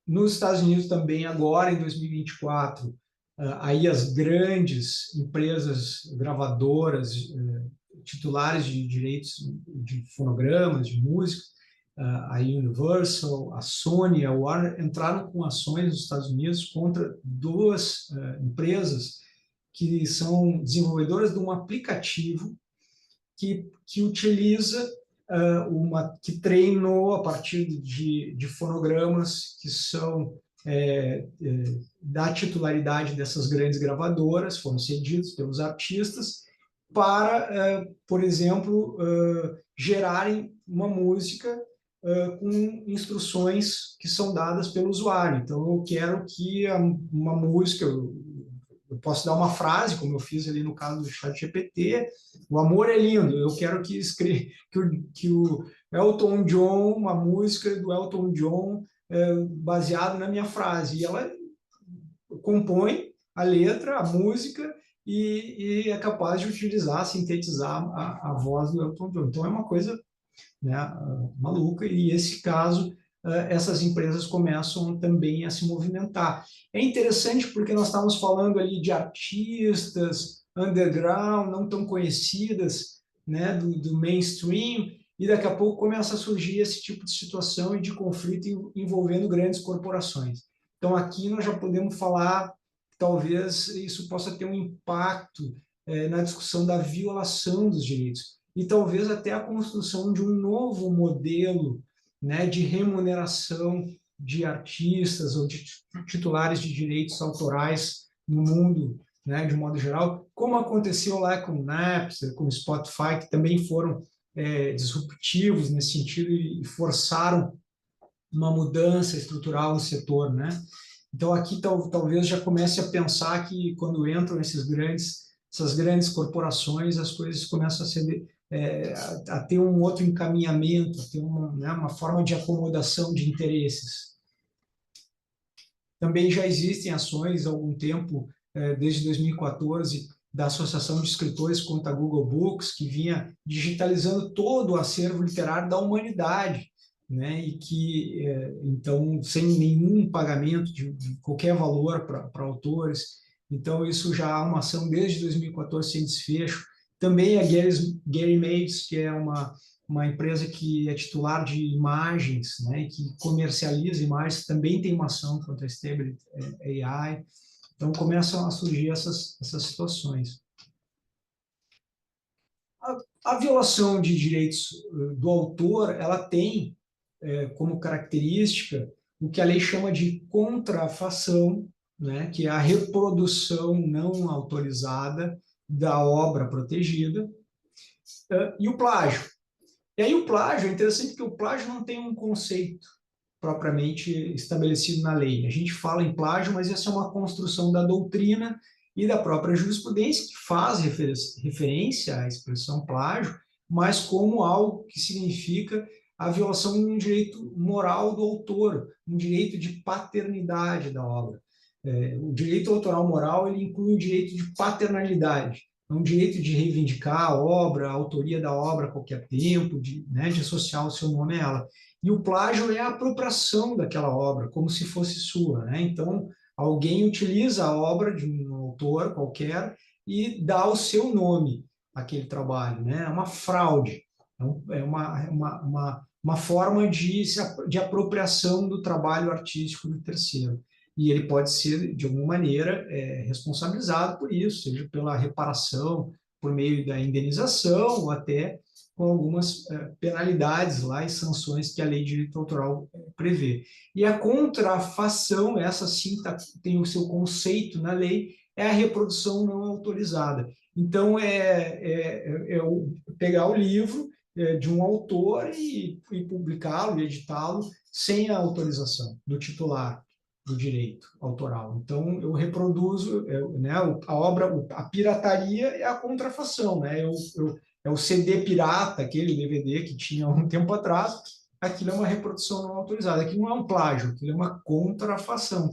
Nos Estados Unidos também, agora em 2024, aí as grandes empresas gravadoras, titulares de direitos de fonogramas, de música, a Universal, a Sony, a Warner, entraram com ações nos Estados Unidos contra 2 empresas que são desenvolvedoras de um aplicativo que utiliza que treinou a partir de fonogramas que são da titularidade dessas grandes gravadoras, foram cedidos pelos artistas, para, por exemplo, gerarem uma música com instruções que são dadas pelo usuário. Então, eu quero que uma música, eu posso dar uma frase, como eu fiz ali no caso do ChatGPT, o amor é lindo, eu quero que o Elton John, uma música do Elton John, baseado na minha frase, e ela compõe a letra, a música, e é capaz de utilizar, sintetizar a voz do Elton John. Então é uma coisa, né, maluca, e esse caso, essas empresas começam também a se movimentar. É interessante porque nós estávamos falando ali de artistas underground, não tão conhecidas, né, do mainstream, e daqui a pouco começa a surgir esse tipo de situação e de conflito envolvendo grandes corporações. Então aqui nós já podemos falar, talvez isso possa ter um impacto na discussão da violação dos direitos e talvez até a construção de um novo modelo, né, de remuneração de artistas ou de titulares de direitos autorais no mundo, né, de modo geral, como aconteceu lá com o Napster, com o Spotify, que também foram disruptivos nesse sentido e forçaram uma mudança estrutural no setor, né? Então aqui talvez já comece a pensar que quando entram essas grandes corporações, as coisas começam a ter um outro encaminhamento, a ter uma forma de acomodação de interesses. Também já existem ações há algum tempo, desde 2014, da Associação de Escritores contra a Google Books, que vinha digitalizando todo o acervo literário da humanidade, né? E que, então, sem nenhum pagamento de qualquer valor para autores. Então, isso já há uma ação desde 2014 sem desfecho. Também a Getty Images, que é uma empresa que é titular de imagens, né, e que comercializa imagens, também tem uma ação contra a Stable AI. Então, começam a surgir essas situações. A violação de direitos do autor, ela tem como característica o que a lei chama de contrafação, né, que é a reprodução não autorizada da obra protegida, e o plágio. E aí o plágio é interessante porque o plágio não tem um conceito propriamente estabelecido na lei. A gente fala em plágio, mas essa é uma construção da doutrina e da própria jurisprudência que faz referência à expressão plágio, mas como algo que significa a violação de um direito moral do autor, um direito de paternidade da obra. O direito autoral moral ele inclui o direito de paternalidade, é um direito de reivindicar a obra, a autoria da obra a qualquer tempo, né, de associar o seu nome a ela. E o plágio é a apropriação daquela obra, como se fosse sua, né? Então, alguém utiliza a obra de um autor qualquer e dá o seu nome àquele trabalho, né? É uma fraude, é uma forma de apropriação do trabalho artístico do terceiro. E ele pode ser, de alguma maneira, responsabilizado por isso, seja pela reparação, por meio da indenização, ou até com algumas penalidades lá e sanções que a lei de direito autoral prevê. E a contrafação, essa sim tem o seu conceito na lei, é a reprodução não autorizada. Então, pegar o livro de um autor e publicá-lo e editá-lo sem a autorização do titular do direito autoral. Então, eu reproduzo, né, a obra, a pirataria é a contrafação, né? É o CD pirata, aquele DVD que tinha um tempo atrás, aquilo é uma reprodução não autorizada, aquilo não é um plágio, aquilo é uma contrafação.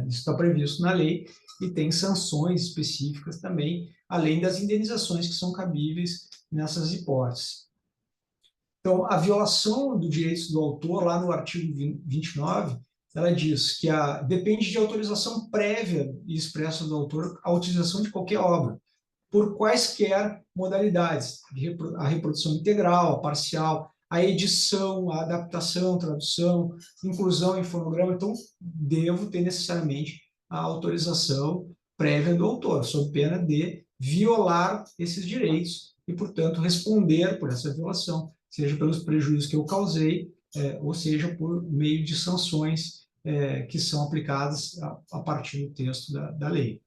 Isso está previsto na lei e tem sanções específicas também, além das indenizações que são cabíveis nessas hipóteses. Então, a violação dos direitos do autor, lá no artigo 29, ela diz que depende de autorização prévia e expressa do autor a utilização de qualquer obra, por quaisquer modalidades, a reprodução integral, a parcial, a edição, a adaptação, a tradução, inclusão em fonograma. Então, devo ter necessariamente a autorização prévia do autor, sob pena de violar esses direitos e, portanto, responder por essa violação, seja pelos prejuízos que eu causei, ou seja, por meio de sanções que são aplicadas a partir do texto da lei.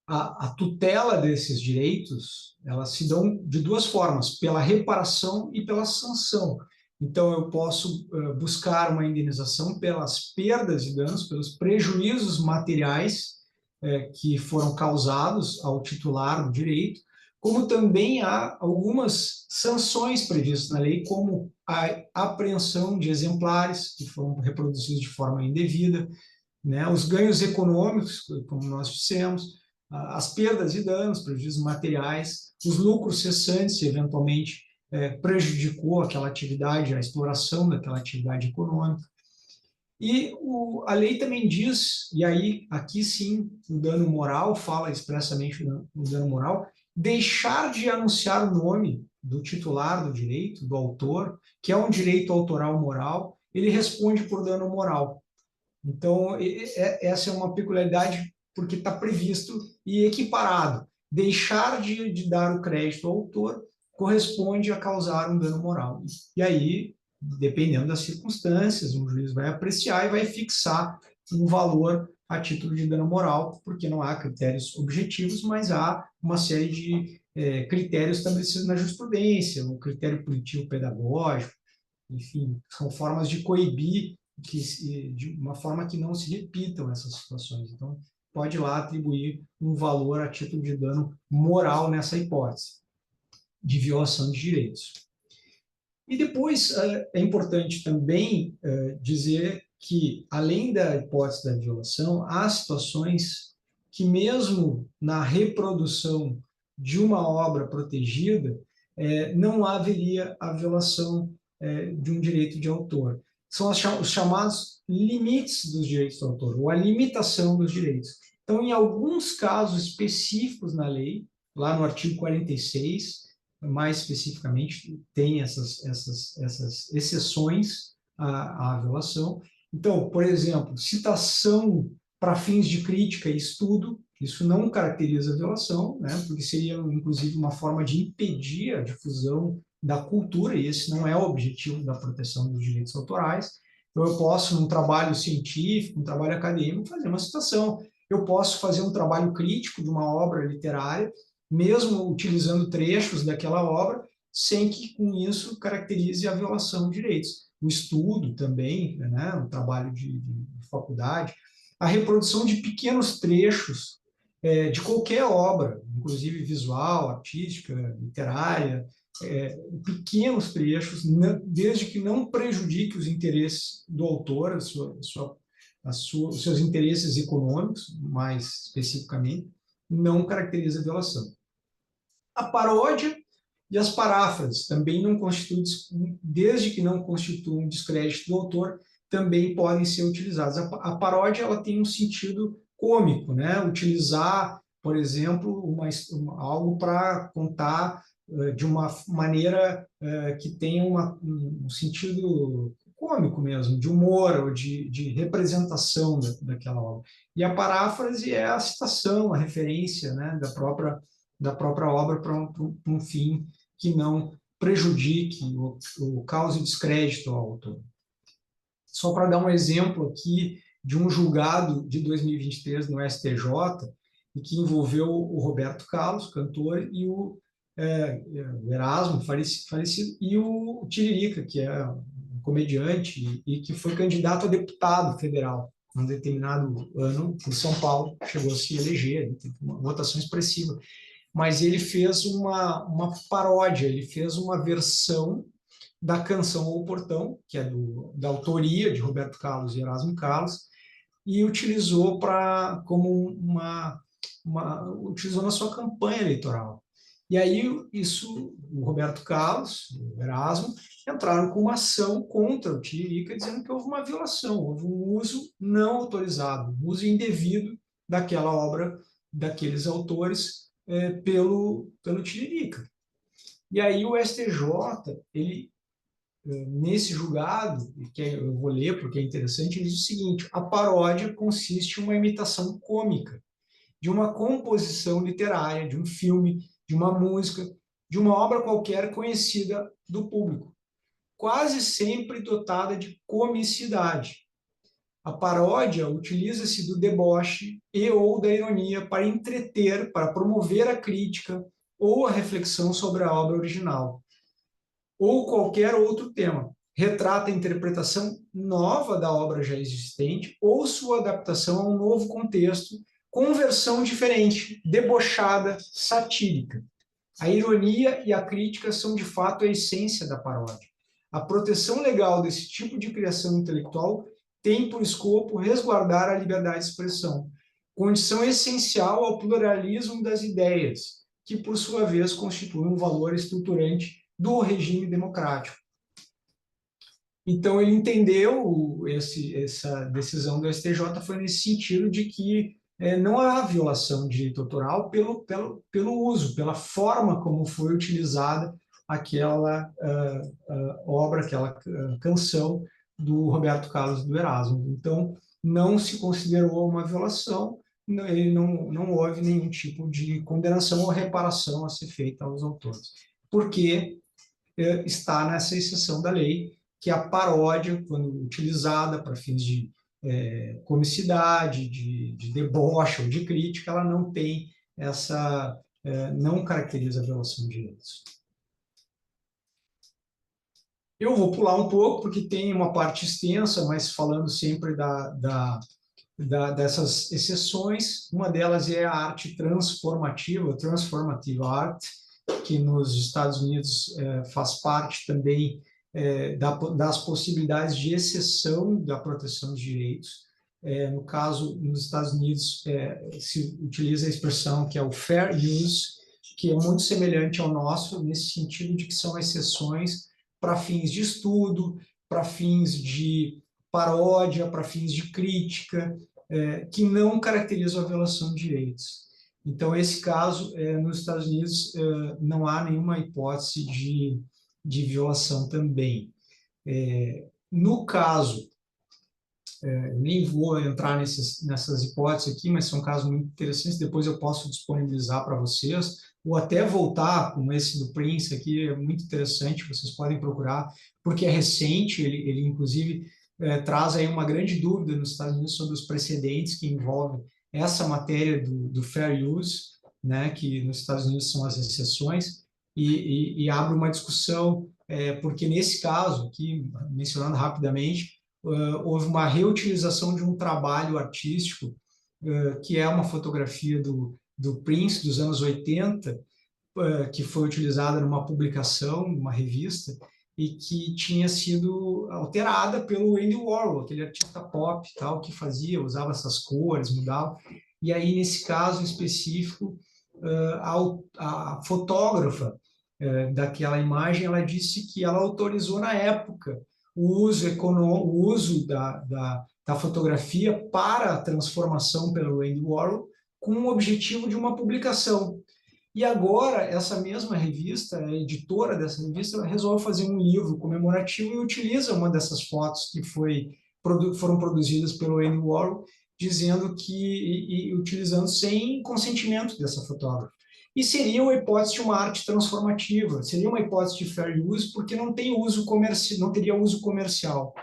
A tutela desses direitos, elas se dão de duas formas, pela reparação e pela sanção. Então, eu posso buscar uma indenização pelas perdas e danos, pelos prejuízos materiais que foram causados ao titular do direito, como também há algumas sanções previstas na lei, como a apreensão de exemplares que foram reproduzidos de forma indevida, né, os ganhos econômicos, como nós dissemos, as perdas e danos, prejuízos materiais, os lucros cessantes, se eventualmente prejudicou aquela atividade, a exploração daquela atividade econômica. E a lei também diz, e aí aqui sim o dano moral, fala expressamente no dano moral, deixar de anunciar o nome do titular do direito, do autor, que é um direito autoral moral, ele responde por dano moral. Então, essa é uma peculiaridade porque está previsto e equiparado. Deixar de dar o crédito ao autor corresponde a causar um dano moral. E aí, dependendo das circunstâncias, um juiz vai apreciar e vai fixar um valor a título de dano moral, porque não há critérios objetivos, mas há uma série de critérios estabelecidos na jurisprudência, o critério punitivo pedagógico, enfim, são formas de coibir de uma forma que não se repitam essas situações. Então, pode ir lá atribuir um valor a título de dano moral nessa hipótese de violação de direitos. E depois é importante também dizer que, além da hipótese da violação, há situações que, mesmo na reprodução de uma obra protegida, não haveria a violação de um direito de autor. São os chamados limites dos direitos do autor, ou a limitação dos direitos. Então, em alguns casos específicos na lei, lá no artigo 46, mais especificamente, tem essas exceções à violação. Então, por exemplo, citação para fins de crítica e estudo, isso não caracteriza a violação, né, porque seria, inclusive, uma forma de impedir a difusão da cultura, e esse não é o objetivo da proteção dos direitos autorais. Então, eu posso, num trabalho científico, um trabalho acadêmico, fazer uma citação. Eu posso fazer um trabalho crítico de uma obra literária, mesmo utilizando trechos daquela obra, sem que, com isso, caracterize a violação de direitos. O estudo também, né, o trabalho de faculdade, a reprodução de pequenos trechos de qualquer obra, inclusive visual, artística, literária, pequenos trechos, desde que não prejudique os interesses do autor, os seus interesses econômicos, mais especificamente, não caracteriza a violação. A paródia e as paráfrases também não constituem, desde que não constituam descrédito do autor, também podem ser utilizadas. A paródia ela tem um sentido cômico, né? Utilizar, por exemplo, algo para contar de uma maneira que tenha um sentido cômico mesmo, de humor ou de representação daquela obra. E a paráfrase é a citação, a referência, né, da própria obra para um fim que não prejudique ou cause descrédito ao autor. Só para dar um exemplo aqui de um julgado de 2023 no STJ, e que envolveu o Roberto Carlos, cantor, e o o Erasmo, falecido, e o Tiririca, que é um comediante e que foi candidato a deputado federal num determinado ano em São Paulo, chegou a se eleger, teve uma votação expressiva. Mas ele fez uma paródia, ele fez uma versão da canção O Portão, que é da autoria de Roberto Carlos e Erasmo Carlos, e utilizou utilizou na sua campanha eleitoral. E aí o Roberto Carlos, o Erasmo, entraram com uma ação contra o Tiririca, dizendo que houve uma violação, houve um uso não autorizado, um uso indevido daquela obra, daqueles autores, pelo Tiririca. E aí o STJ, ele, nesse julgado, que eu vou ler porque é interessante, ele diz o seguinte: a paródia consiste em uma imitação cômica de uma composição literária, de um filme, de uma música, de uma obra qualquer conhecida do público, quase sempre dotada de comicidade. A paródia utiliza-se do deboche e ou da ironia para entreter, para promover a crítica ou a reflexão sobre a obra original, ou qualquer outro tema. Retrata a interpretação nova da obra já existente ou sua adaptação a um novo contexto, com versão diferente, debochada, satírica. A ironia e a crítica são, de fato, a essência da paródia. A proteção legal desse tipo de criação intelectual tem por escopo resguardar a liberdade de expressão, condição essencial ao pluralismo das ideias, que, por sua vez, constitui um valor estruturante do regime democrático. Então, ele entendeu, essa decisão do STJ foi nesse sentido de que não há violação de direito autoral pelo uso, pela forma como foi utilizada aquela obra, aquela canção do Roberto Carlos do Erasmo. Então, não se considerou uma violação, não houve nenhum tipo de condenação ou reparação a ser feita aos autores, porque está nessa exceção da lei, que a paródia, quando utilizada para fins de comicidade, de deboche ou de crítica, ela não tem não caracteriza a violação de direitos. Eu vou pular um pouco, porque tem uma parte extensa, mas falando sempre dessas exceções. Uma delas é a arte transformativa, transformative art, que nos Estados Unidos faz parte também das possibilidades de exceção da proteção dos direitos. No caso, nos Estados Unidos, se utiliza a expressão que é o fair use, que é muito semelhante ao nosso, nesse sentido de que são exceções para fins de estudo, para fins de paródia, para fins de crítica, que não caracterizam a violação de direitos. Então, esse caso, nos Estados Unidos, não há nenhuma hipótese de violação também. No caso, nem vou entrar nessas hipóteses aqui, mas são casos muito interessantes, depois eu posso disponibilizar para vocês, ou até voltar com esse do Prince aqui, é muito interessante, vocês podem procurar, porque é recente, ele inclusive traz aí uma grande dúvida nos Estados Unidos sobre os precedentes que envolvem essa matéria do fair use, né, que nos Estados Unidos são as exceções, e abre uma discussão, porque nesse caso aqui, mencionando rapidamente, houve uma reutilização de um trabalho artístico, que é uma fotografia do Prince dos anos 80, que foi utilizada numa publicação, numa revista, e que tinha sido alterada pelo Andy Warhol, aquele artista pop tal, que usava essas cores, mudava. E aí, nesse caso específico, a fotógrafa daquela imagem, ela disse que ela autorizou na época o uso da fotografia para a transformação pelo Andy Warhol com o objetivo de uma publicação. E agora, essa mesma revista, a editora dessa revista, resolve fazer um livro comemorativo e utiliza uma dessas fotos que foram produzidas pelo Andy Warhol, dizendo que, utilizando sem consentimento dessa fotógrafa. E seria uma hipótese de uma arte transformativa, seria uma hipótese de fair use, porque não teria uso comercial.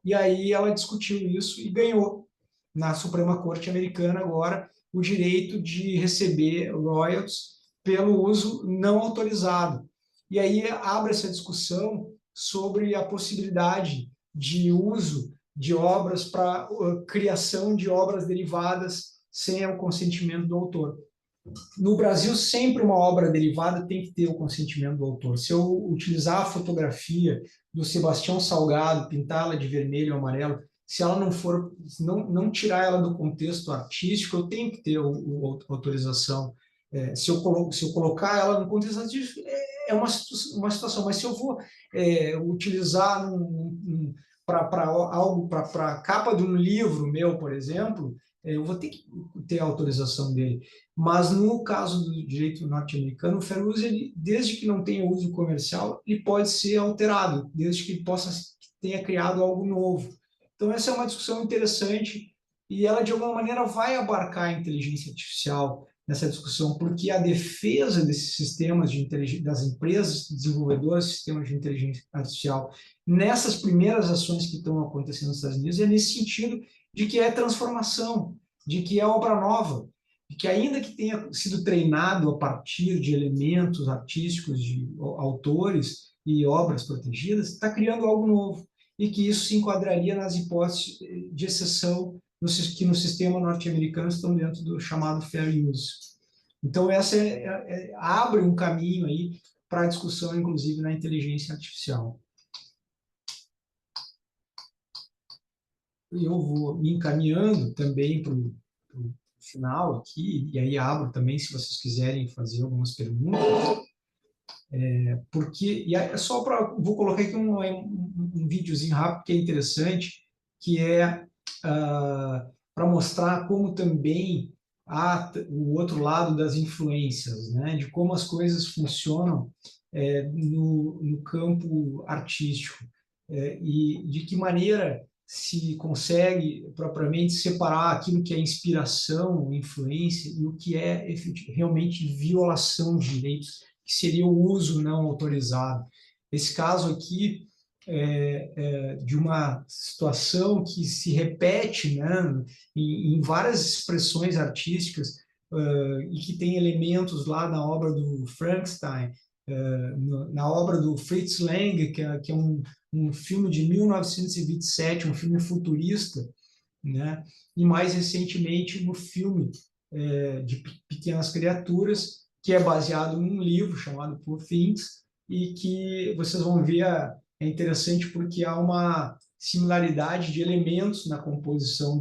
E aí ela discutiu isso e ganhou na Suprema Corte Americana agora o direito de receber royalties pelo uso não autorizado. E aí abre essa discussão sobre a possibilidade de uso de obras para criação de obras derivadas sem o consentimento do autor. No Brasil, sempre uma obra derivada tem que ter o consentimento do autor. Se eu utilizar a fotografia do Sebastião Salgado, pintá-la de vermelho ou amarelo, se ela não for, não tirar ela do contexto artístico, eu tenho que ter a autorização. Se eu colocar ela no contexto artístico, é uma situação, mas se eu vou utilizar para algo, para a capa de um livro meu, por exemplo, eu vou ter que ter a autorização dele. Mas no caso do direito norte-americano, o fair use, ele, desde que não tenha uso comercial, ele pode ser alterado, desde que tenha criado algo novo. Então essa é uma discussão interessante e ela de alguma maneira vai abarcar a inteligência artificial nessa discussão, porque a defesa desses sistemas de inteligência, das empresas desenvolvedoras de sistemas de inteligência artificial, nessas primeiras ações que estão acontecendo nos Estados Unidos, é nesse sentido de que é transformação, de que é obra nova, de que ainda que tenha sido treinado a partir de elementos artísticos de autores e obras protegidas, está criando algo novo, e que isso se enquadraria nas hipóteses de exceção que no sistema norte-americano estão dentro do chamado fair use. Então, essa abre um caminho aí para a discussão, inclusive, na inteligência artificial. Eu vou me encaminhando também para o final aqui, e aí abro também se vocês quiserem fazer algumas perguntas, porque, e é só para, vou colocar aqui um videozinho rápido que é interessante, que é para mostrar como também há o outro lado das influências, né, de como as coisas funcionam no campo artístico, e de que maneira se consegue propriamente separar aquilo que é inspiração, influência, e o que é realmente violação de direitos, que seria o uso não autorizado. Esse caso aqui de uma situação que se repete, né, em várias expressões artísticas, e que tem elementos lá na obra do Frankenstein, na obra do Fritz Lang, que é um filme de 1927, um filme futurista, né? E mais recentemente no filme de Pequenas Criaturas, que é baseado num livro chamado Poor Things, e que vocês vão ver, é interessante porque há uma similaridade de elementos na composição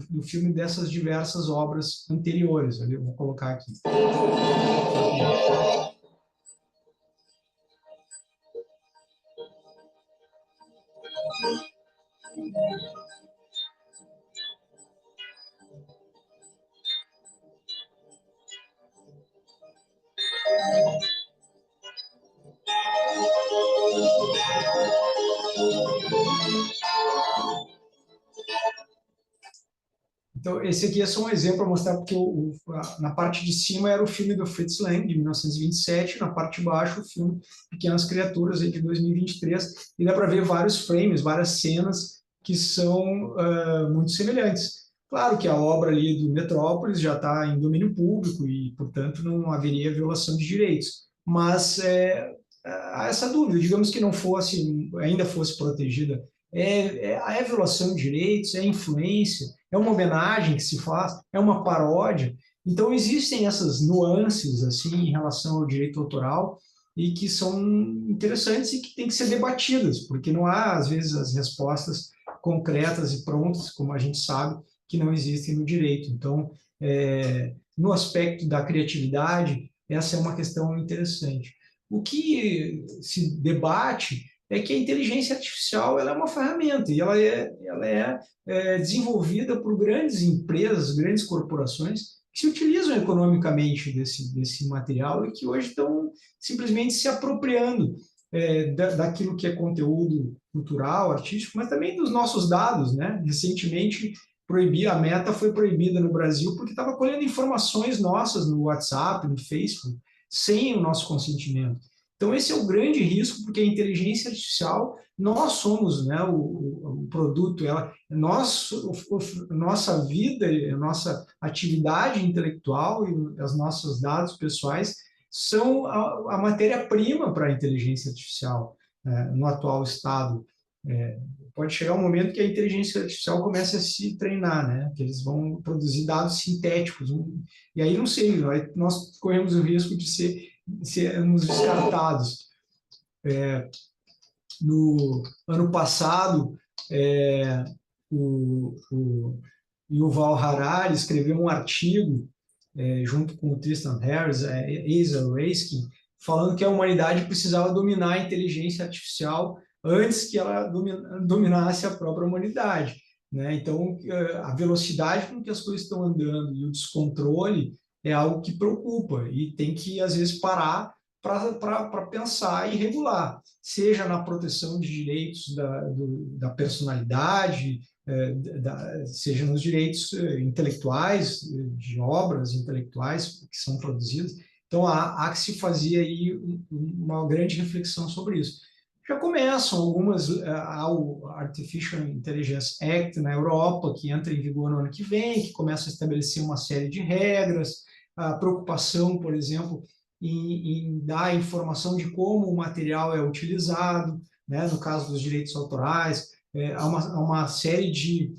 do filme dessas diversas obras anteriores. Eu vou colocar aqui. Então, esse aqui é só um exemplo para mostrar, porque na parte de cima era o filme do Fritz Lang, de 1927, na parte de baixo o filme Pequenas Criaturas, de 2023, e dá para ver vários frames, várias cenas que são muito semelhantes. Claro que a obra ali do Metrópolis já está em domínio público e, portanto, não haveria violação de direitos, mas há essa dúvida, digamos que não fosse, ainda fosse protegida, é violação de direitos, é influência, é uma homenagem que se faz, é uma paródia. Então, existem essas nuances assim em relação ao direito autoral e que são interessantes e que têm que ser debatidas, porque não há, às vezes, as respostas concretas e prontas, como a gente sabe, que não existem no direito. Então, no aspecto da criatividade, essa é uma questão interessante. O que se debate é que a inteligência artificial ela é uma ferramenta e ela é desenvolvida por grandes empresas, grandes corporações que se utilizam economicamente desse material e que hoje estão simplesmente se apropriando daquilo que é conteúdo cultural, artístico, mas também dos nossos dados, né? Recentemente, a Meta foi proibida no Brasil porque estava colhendo informações nossas no WhatsApp, no Facebook, sem o nosso consentimento. Então, esse é o grande risco, porque a inteligência artificial, nós somos, né, o produto, nossa vida, a nossa atividade intelectual e os nossos dados pessoais são a matéria-prima para a inteligência artificial, no atual estado. Pode chegar um momento que a inteligência artificial comece a se treinar, né? Que eles vão produzir dados sintéticos. E aí, não sei, nós corremos o risco de sermos descartados. No ano passado, o Yuval Harari escreveu um artigo, junto com o Tristan Harris, Asa Raskin, falando que a humanidade precisava dominar a inteligência artificial antes que ela dominasse a própria humanidade, né? Então, a velocidade com que as coisas estão andando e o descontrole é algo que preocupa e tem que, às vezes, parar para pensar e regular, seja na proteção de direitos da personalidade, seja nos direitos intelectuais, de obras intelectuais que são produzidas. Então, há que se fazer aí uma grande reflexão sobre isso. Já começam algumas, o Artificial Intelligence Act na Europa, que entra em vigor no ano que vem, que começa a estabelecer uma série de regras, a preocupação, por exemplo, em dar informação de como o material é utilizado, né, no caso dos direitos autorais. Há uma série de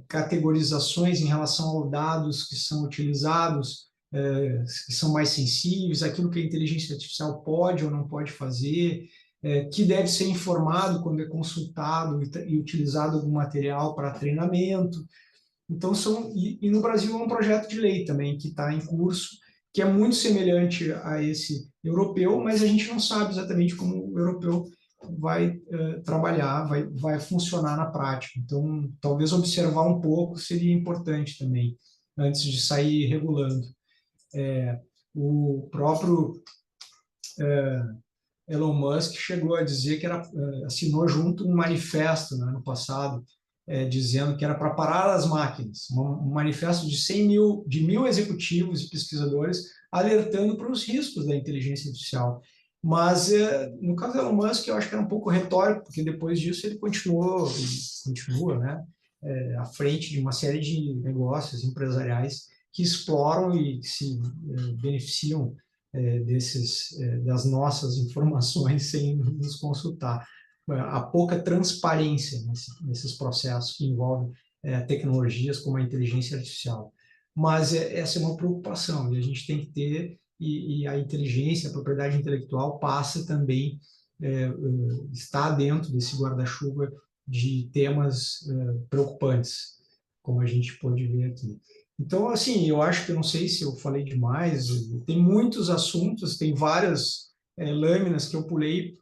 categorizações em relação aos dados que são utilizados, que são mais sensíveis, aquilo que a inteligência artificial pode ou não pode fazer, que deve ser informado quando é consultado e utilizado algum material para treinamento. Então, e no Brasil é um projeto de lei também que está em curso, que é muito semelhante a esse europeu, mas a gente não sabe exatamente como o europeu vai trabalhar, vai funcionar na prática. Então, talvez observar um pouco seria importante também, antes de sair regulando. O próprio Elon Musk chegou a dizer que assinou junto um manifesto, né, no passado, dizendo que era para parar as máquinas, um manifesto de 1.000 executivos e pesquisadores alertando para os riscos da inteligência artificial. Mas, no caso do Elon Musk, eu acho que era um pouco retórico, porque depois disso ele continua, né, à frente de uma série de negócios empresariais que exploram e que se beneficiam das nossas informações sem nos consultar. Há pouca transparência nesses processos que envolvem tecnologias como a inteligência artificial. Mas essa é uma preocupação, e a gente tem que ter, e a inteligência, a propriedade intelectual passa também, está dentro desse guarda-chuva de temas preocupantes, como a gente pode ver aqui. Então, assim, eu acho que, eu não sei se eu falei demais, tem muitos assuntos, tem várias lâminas que eu pulei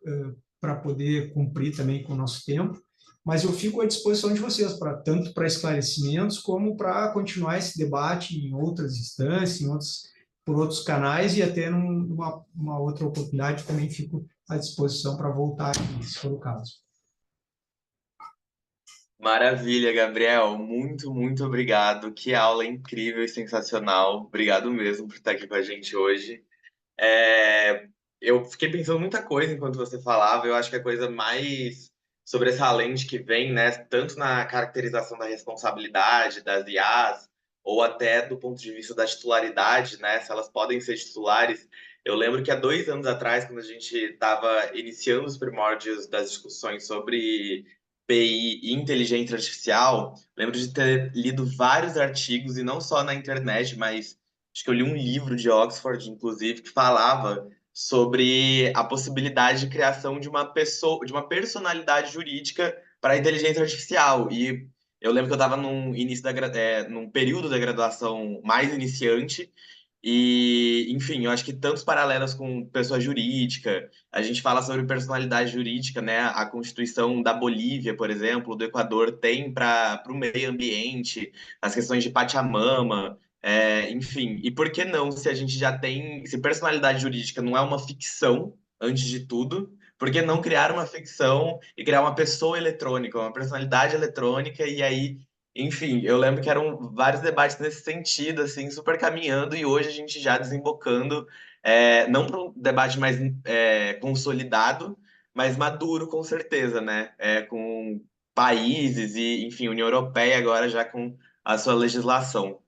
para poder cumprir também com o nosso tempo, mas eu fico à disposição de vocês, tanto para esclarecimentos, como para continuar esse debate em outras instâncias, por outros canais, e até numa outra oportunidade também fico à disposição para voltar aqui, se for o caso. Maravilha, Gabriel. Muito, muito obrigado. Que aula incrível e sensacional. Obrigado mesmo por estar aqui com a gente hoje. Eu fiquei pensando muita coisa enquanto você falava. Eu acho que a coisa mais sobressalente que vem, né, tanto na caracterização da responsabilidade das IAs, ou até do ponto de vista da titularidade, né, se elas podem ser titulares. Eu lembro que há 2 anos atrás, quando a gente estava iniciando os primórdios das discussões sobre PI e inteligência artificial, lembro de ter lido vários artigos, e não só na internet, mas acho que eu li um livro de Oxford, inclusive, que falava sobre a possibilidade de criação de uma pessoa, de uma personalidade jurídica para a inteligência artificial. E eu lembro que eu estava num período da graduação mais iniciante, e, enfim, eu acho que tantos paralelos com pessoa jurídica, a gente fala sobre personalidade jurídica, né? A Constituição da Bolívia, por exemplo, do Equador, tem para o meio ambiente, as questões de Pachamama, enfim. E por que não, se a gente já tem, se personalidade jurídica não é uma ficção, antes de tudo, por que não criar uma ficção e criar uma pessoa eletrônica, uma personalidade eletrônica, e aí enfim, eu lembro que eram vários debates nesse sentido, assim, super caminhando, e hoje a gente já desembocando, não para um debate mais consolidado, mas maduro, com certeza, né? Com países e, enfim, União Europeia agora já com a sua legislação.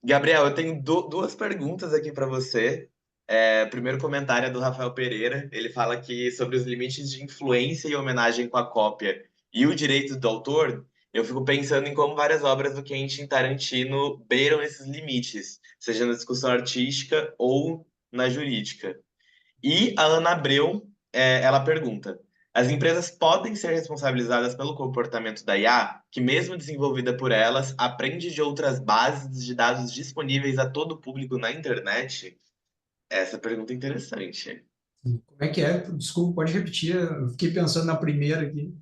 Gabriel, eu tenho duas perguntas aqui para você. O primeiro comentário é do Rafael Pereira. Ele fala que sobre os limites de influência e homenagem com a cópia e o direito do autor, eu fico pensando em como várias obras do Quentin Tarantino beiram esses limites, seja na discussão artística ou na jurídica. E a Ana Abreu, ela pergunta: as empresas podem ser responsabilizadas pelo comportamento da IA, que, mesmo desenvolvida por elas, aprende de outras bases de dados disponíveis a todo o público na internet? Essa pergunta é interessante. Como é que é? Desculpa, pode repetir. Eu fiquei pensando na primeira aqui.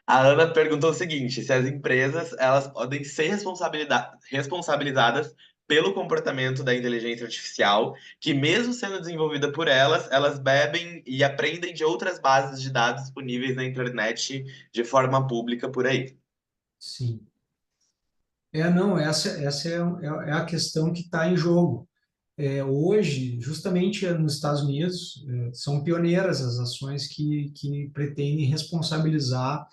A Ana perguntou o seguinte: se as empresas elas podem ser responsabilizadas pelo comportamento da inteligência artificial, que mesmo sendo desenvolvida por elas, elas bebem e aprendem de outras bases de dados disponíveis na internet de forma pública por aí. Sim. Não, essa é a questão que está em jogo. Hoje, justamente nos Estados Unidos, são pioneiras as ações que pretendem responsabilizar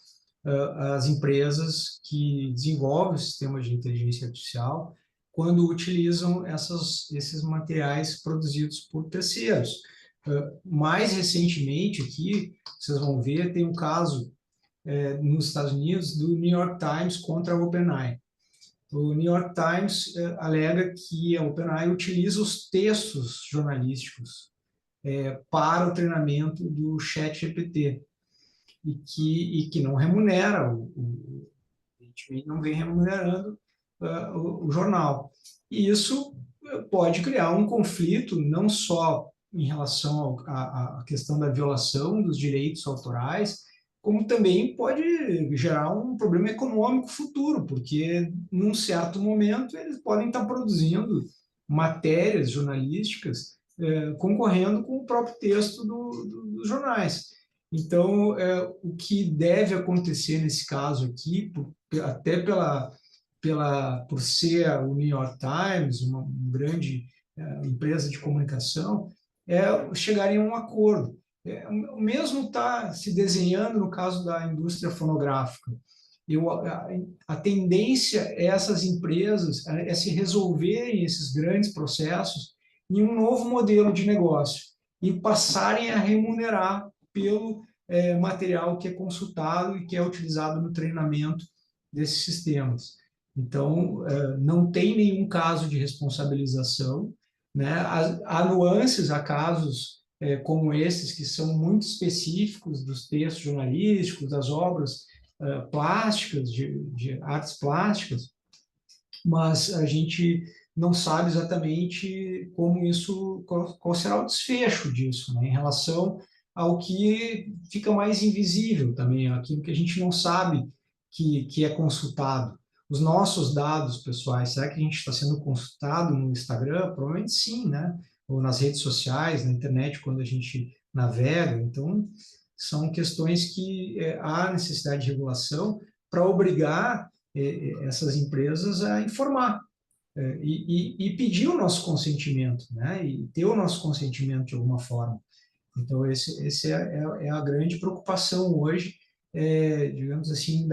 as empresas que desenvolvem sistemas de inteligência artificial quando utilizam esses materiais produzidos por terceiros. Mais recentemente aqui, vocês vão ver, tem um caso nos Estados Unidos do New York Times contra a OpenAI. O New York Times alega que a OpenAI utiliza os textos jornalísticos para o treinamento do ChatGPT e que não remunera, não vem remunerando o jornal. E isso pode criar um conflito, não só em relação à questão da violação dos direitos autorais, como também pode gerar um problema econômico futuro, porque num certo momento eles podem estar produzindo matérias jornalísticas concorrendo com o próprio texto dos jornais. Então, o que deve acontecer nesse caso aqui, até por ser o New York Times, uma grande empresa de comunicação, é chegarem a um acordo. O mesmo está se desenhando no caso da indústria fonográfica. A tendência é essas empresas se resolverem esses grandes processos em um novo modelo de negócio e passarem a remunerar pelo material que é consultado e que é utilizado no treinamento desses sistemas. Então, não tem nenhum caso de responsabilização, né? Há nuances, há casos como esses, que são muito específicos dos textos jornalísticos, das obras plásticas, de artes plásticas, mas a gente não sabe exatamente qual será o desfecho disso, né, em relação ao que fica mais invisível também, aquilo que a gente não sabe que é consultado. Os nossos dados pessoais, será que a gente está sendo consultado no Instagram? Provavelmente sim, né? Ou nas redes sociais, na internet, quando a gente navega. Então, são questões que há necessidade de regulação para obrigar essas empresas a informar e pedir o nosso consentimento, né? E ter o nosso consentimento de alguma forma. Então, esse é a grande preocupação hoje, digamos assim,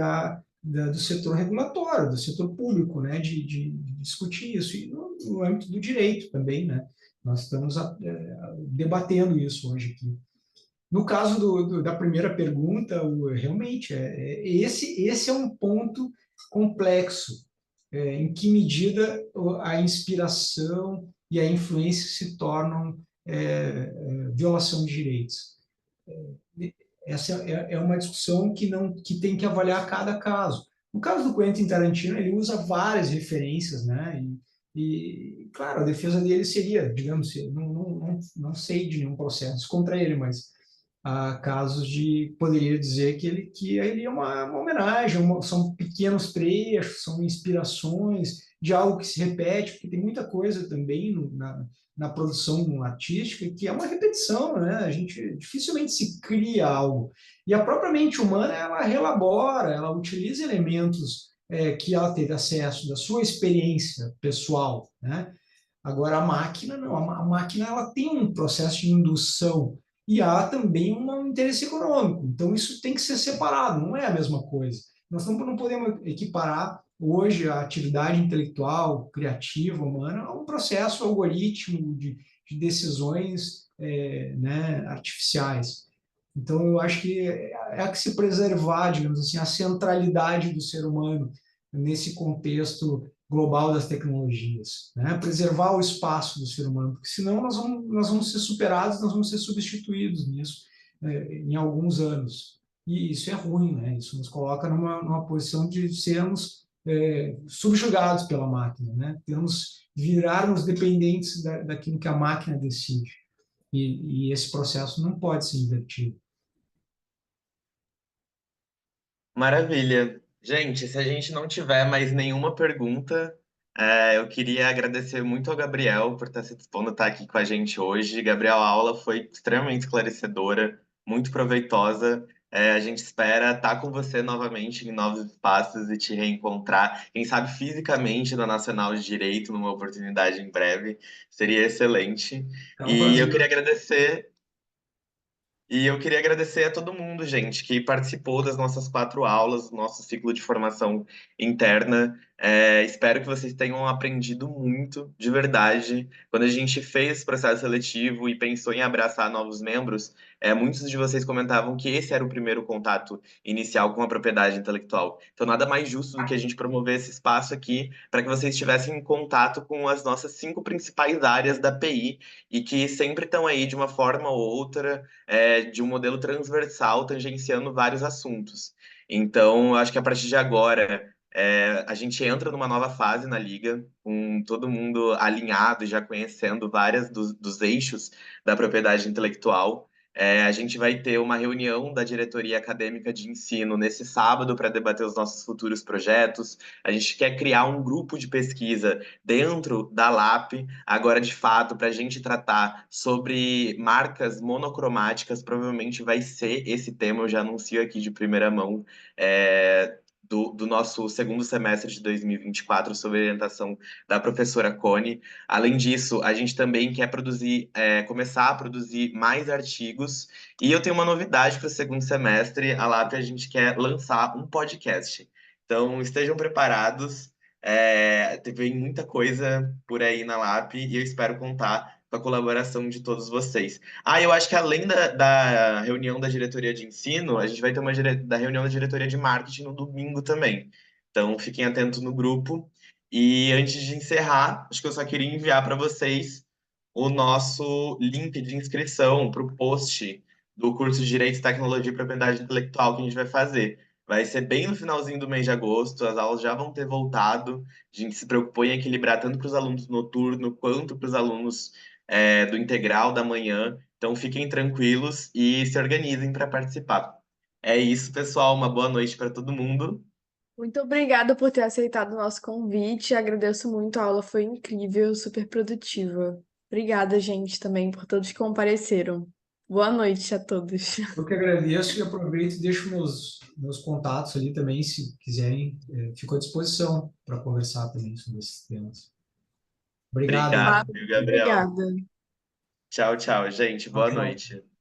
do setor regulatório, do setor público, né? De discutir isso. E no âmbito do direito também, né? Nós estamos debatendo isso hoje aqui. No caso da primeira pergunta, realmente, esse é um ponto complexo. Em que medida a inspiração e a influência se tornam violação de direitos? Essa é uma discussão que tem que avaliar cada caso. No caso do Quentin Tarantino, ele usa várias referências, né? Claro, a defesa dele seria, digamos, não sei de nenhum processo contra ele, mas há casos de poderia dizer que ele é uma homenagem, são pequenos trechos, são inspirações de algo que se repete, porque tem muita coisa também na produção artística que é uma repetição, né? A gente dificilmente se cria algo. E a própria mente humana, ela relabora, ela utiliza elementos que ela teve acesso da sua experiência pessoal, né? Agora, a máquina, não. A máquina ela tem um processo de indução e há também um interesse econômico. Então, isso tem que ser separado, não é a mesma coisa. Nós não podemos equiparar hoje a atividade intelectual, criativa, humana, é um processo algoritmo de decisões né, artificiais. Então, eu acho que é que se preservar, digamos assim, a centralidade do ser humano nesse contexto global das tecnologias, né? Preservar o espaço do ser humano, porque senão nós vamos ser superados, nós vamos ser substituídos nisso em alguns anos. E isso é ruim, né? Isso nos coloca numa posição de sermos subjugados pela máquina, né? Virarmos dependentes daquilo que a máquina decide. E esse processo não pode ser invertido. Maravilha. Gente, se a gente não tiver mais nenhuma pergunta, eu queria agradecer muito ao Gabriel por estar se dispondo a estar aqui com a gente hoje. Gabriel, a aula foi extremamente esclarecedora, muito proveitosa. A gente espera estar com você novamente em novos espaços e te reencontrar, quem sabe fisicamente na Nacional de Direito, numa oportunidade em breve. Seria excelente. É um E eu prazer. queria agradecer e eu queria agradecer a todo mundo, gente, que participou das nossas 4 aulas, do nosso ciclo de formação interna. Espero que vocês tenham aprendido muito, de verdade. Quando a gente fez esse processo seletivo e pensou em abraçar novos membros, muitos de vocês comentavam que esse era o primeiro contato inicial com a propriedade intelectual. Então, nada mais justo do que a gente promover esse espaço aqui para que vocês estivessem em contato com as nossas 5 principais áreas da PI e que sempre estão aí de uma forma ou outra de um modelo transversal, tangenciando vários assuntos. Então, eu acho que a partir de agora, a gente entra numa nova fase na liga, com todo mundo alinhado, já conhecendo várias dos eixos da propriedade intelectual. A gente vai ter uma reunião da diretoria acadêmica de ensino nesse sábado para debater os nossos futuros projetos. A gente quer criar um grupo de pesquisa dentro da LAP, agora de fato, para a gente tratar sobre marcas monocromáticas, provavelmente vai ser esse tema, eu já anuncio aqui de primeira mão. Do nosso segundo semestre de 2024, sob orientação da professora Cone. Além disso, a gente também quer começar a produzir mais artigos. E eu tenho uma novidade para o segundo semestre, a LAP, a gente quer lançar um podcast. Então, estejam preparados. Vem muita coisa por aí na LAP e eu espero contar com a colaboração de todos vocês. Eu acho que além da reunião da diretoria de ensino, a gente vai ter da reunião da diretoria de marketing no domingo também. Então, fiquem atentos no grupo. E antes de encerrar, acho que eu só queria enviar para vocês o nosso link de inscrição para o post do curso de Direito, Tecnologia e Propriedade Intelectual que a gente vai fazer. Vai ser bem no finalzinho do mês de agosto, as aulas já vão ter voltado. A gente se preocupou em equilibrar tanto para os alunos do noturno quanto para os alunos do integral da manhã. Então fiquem tranquilos e se organizem para participar. É isso, pessoal. Uma boa noite para todo mundo. Muito obrigada por ter aceitado o nosso convite. Agradeço muito, a aula foi incrível, super produtiva. Obrigada, gente, também por todos que compareceram. Boa noite a todos. Eu que agradeço e aproveito e deixo meus contatos ali também, se quiserem, fico à disposição para conversar também sobre esses temas. Obrigado, hein? Obrigado, Claro, viu, Gabriel. obrigada. Tchau, tchau, gente. Tchau, Boa tchau. noite.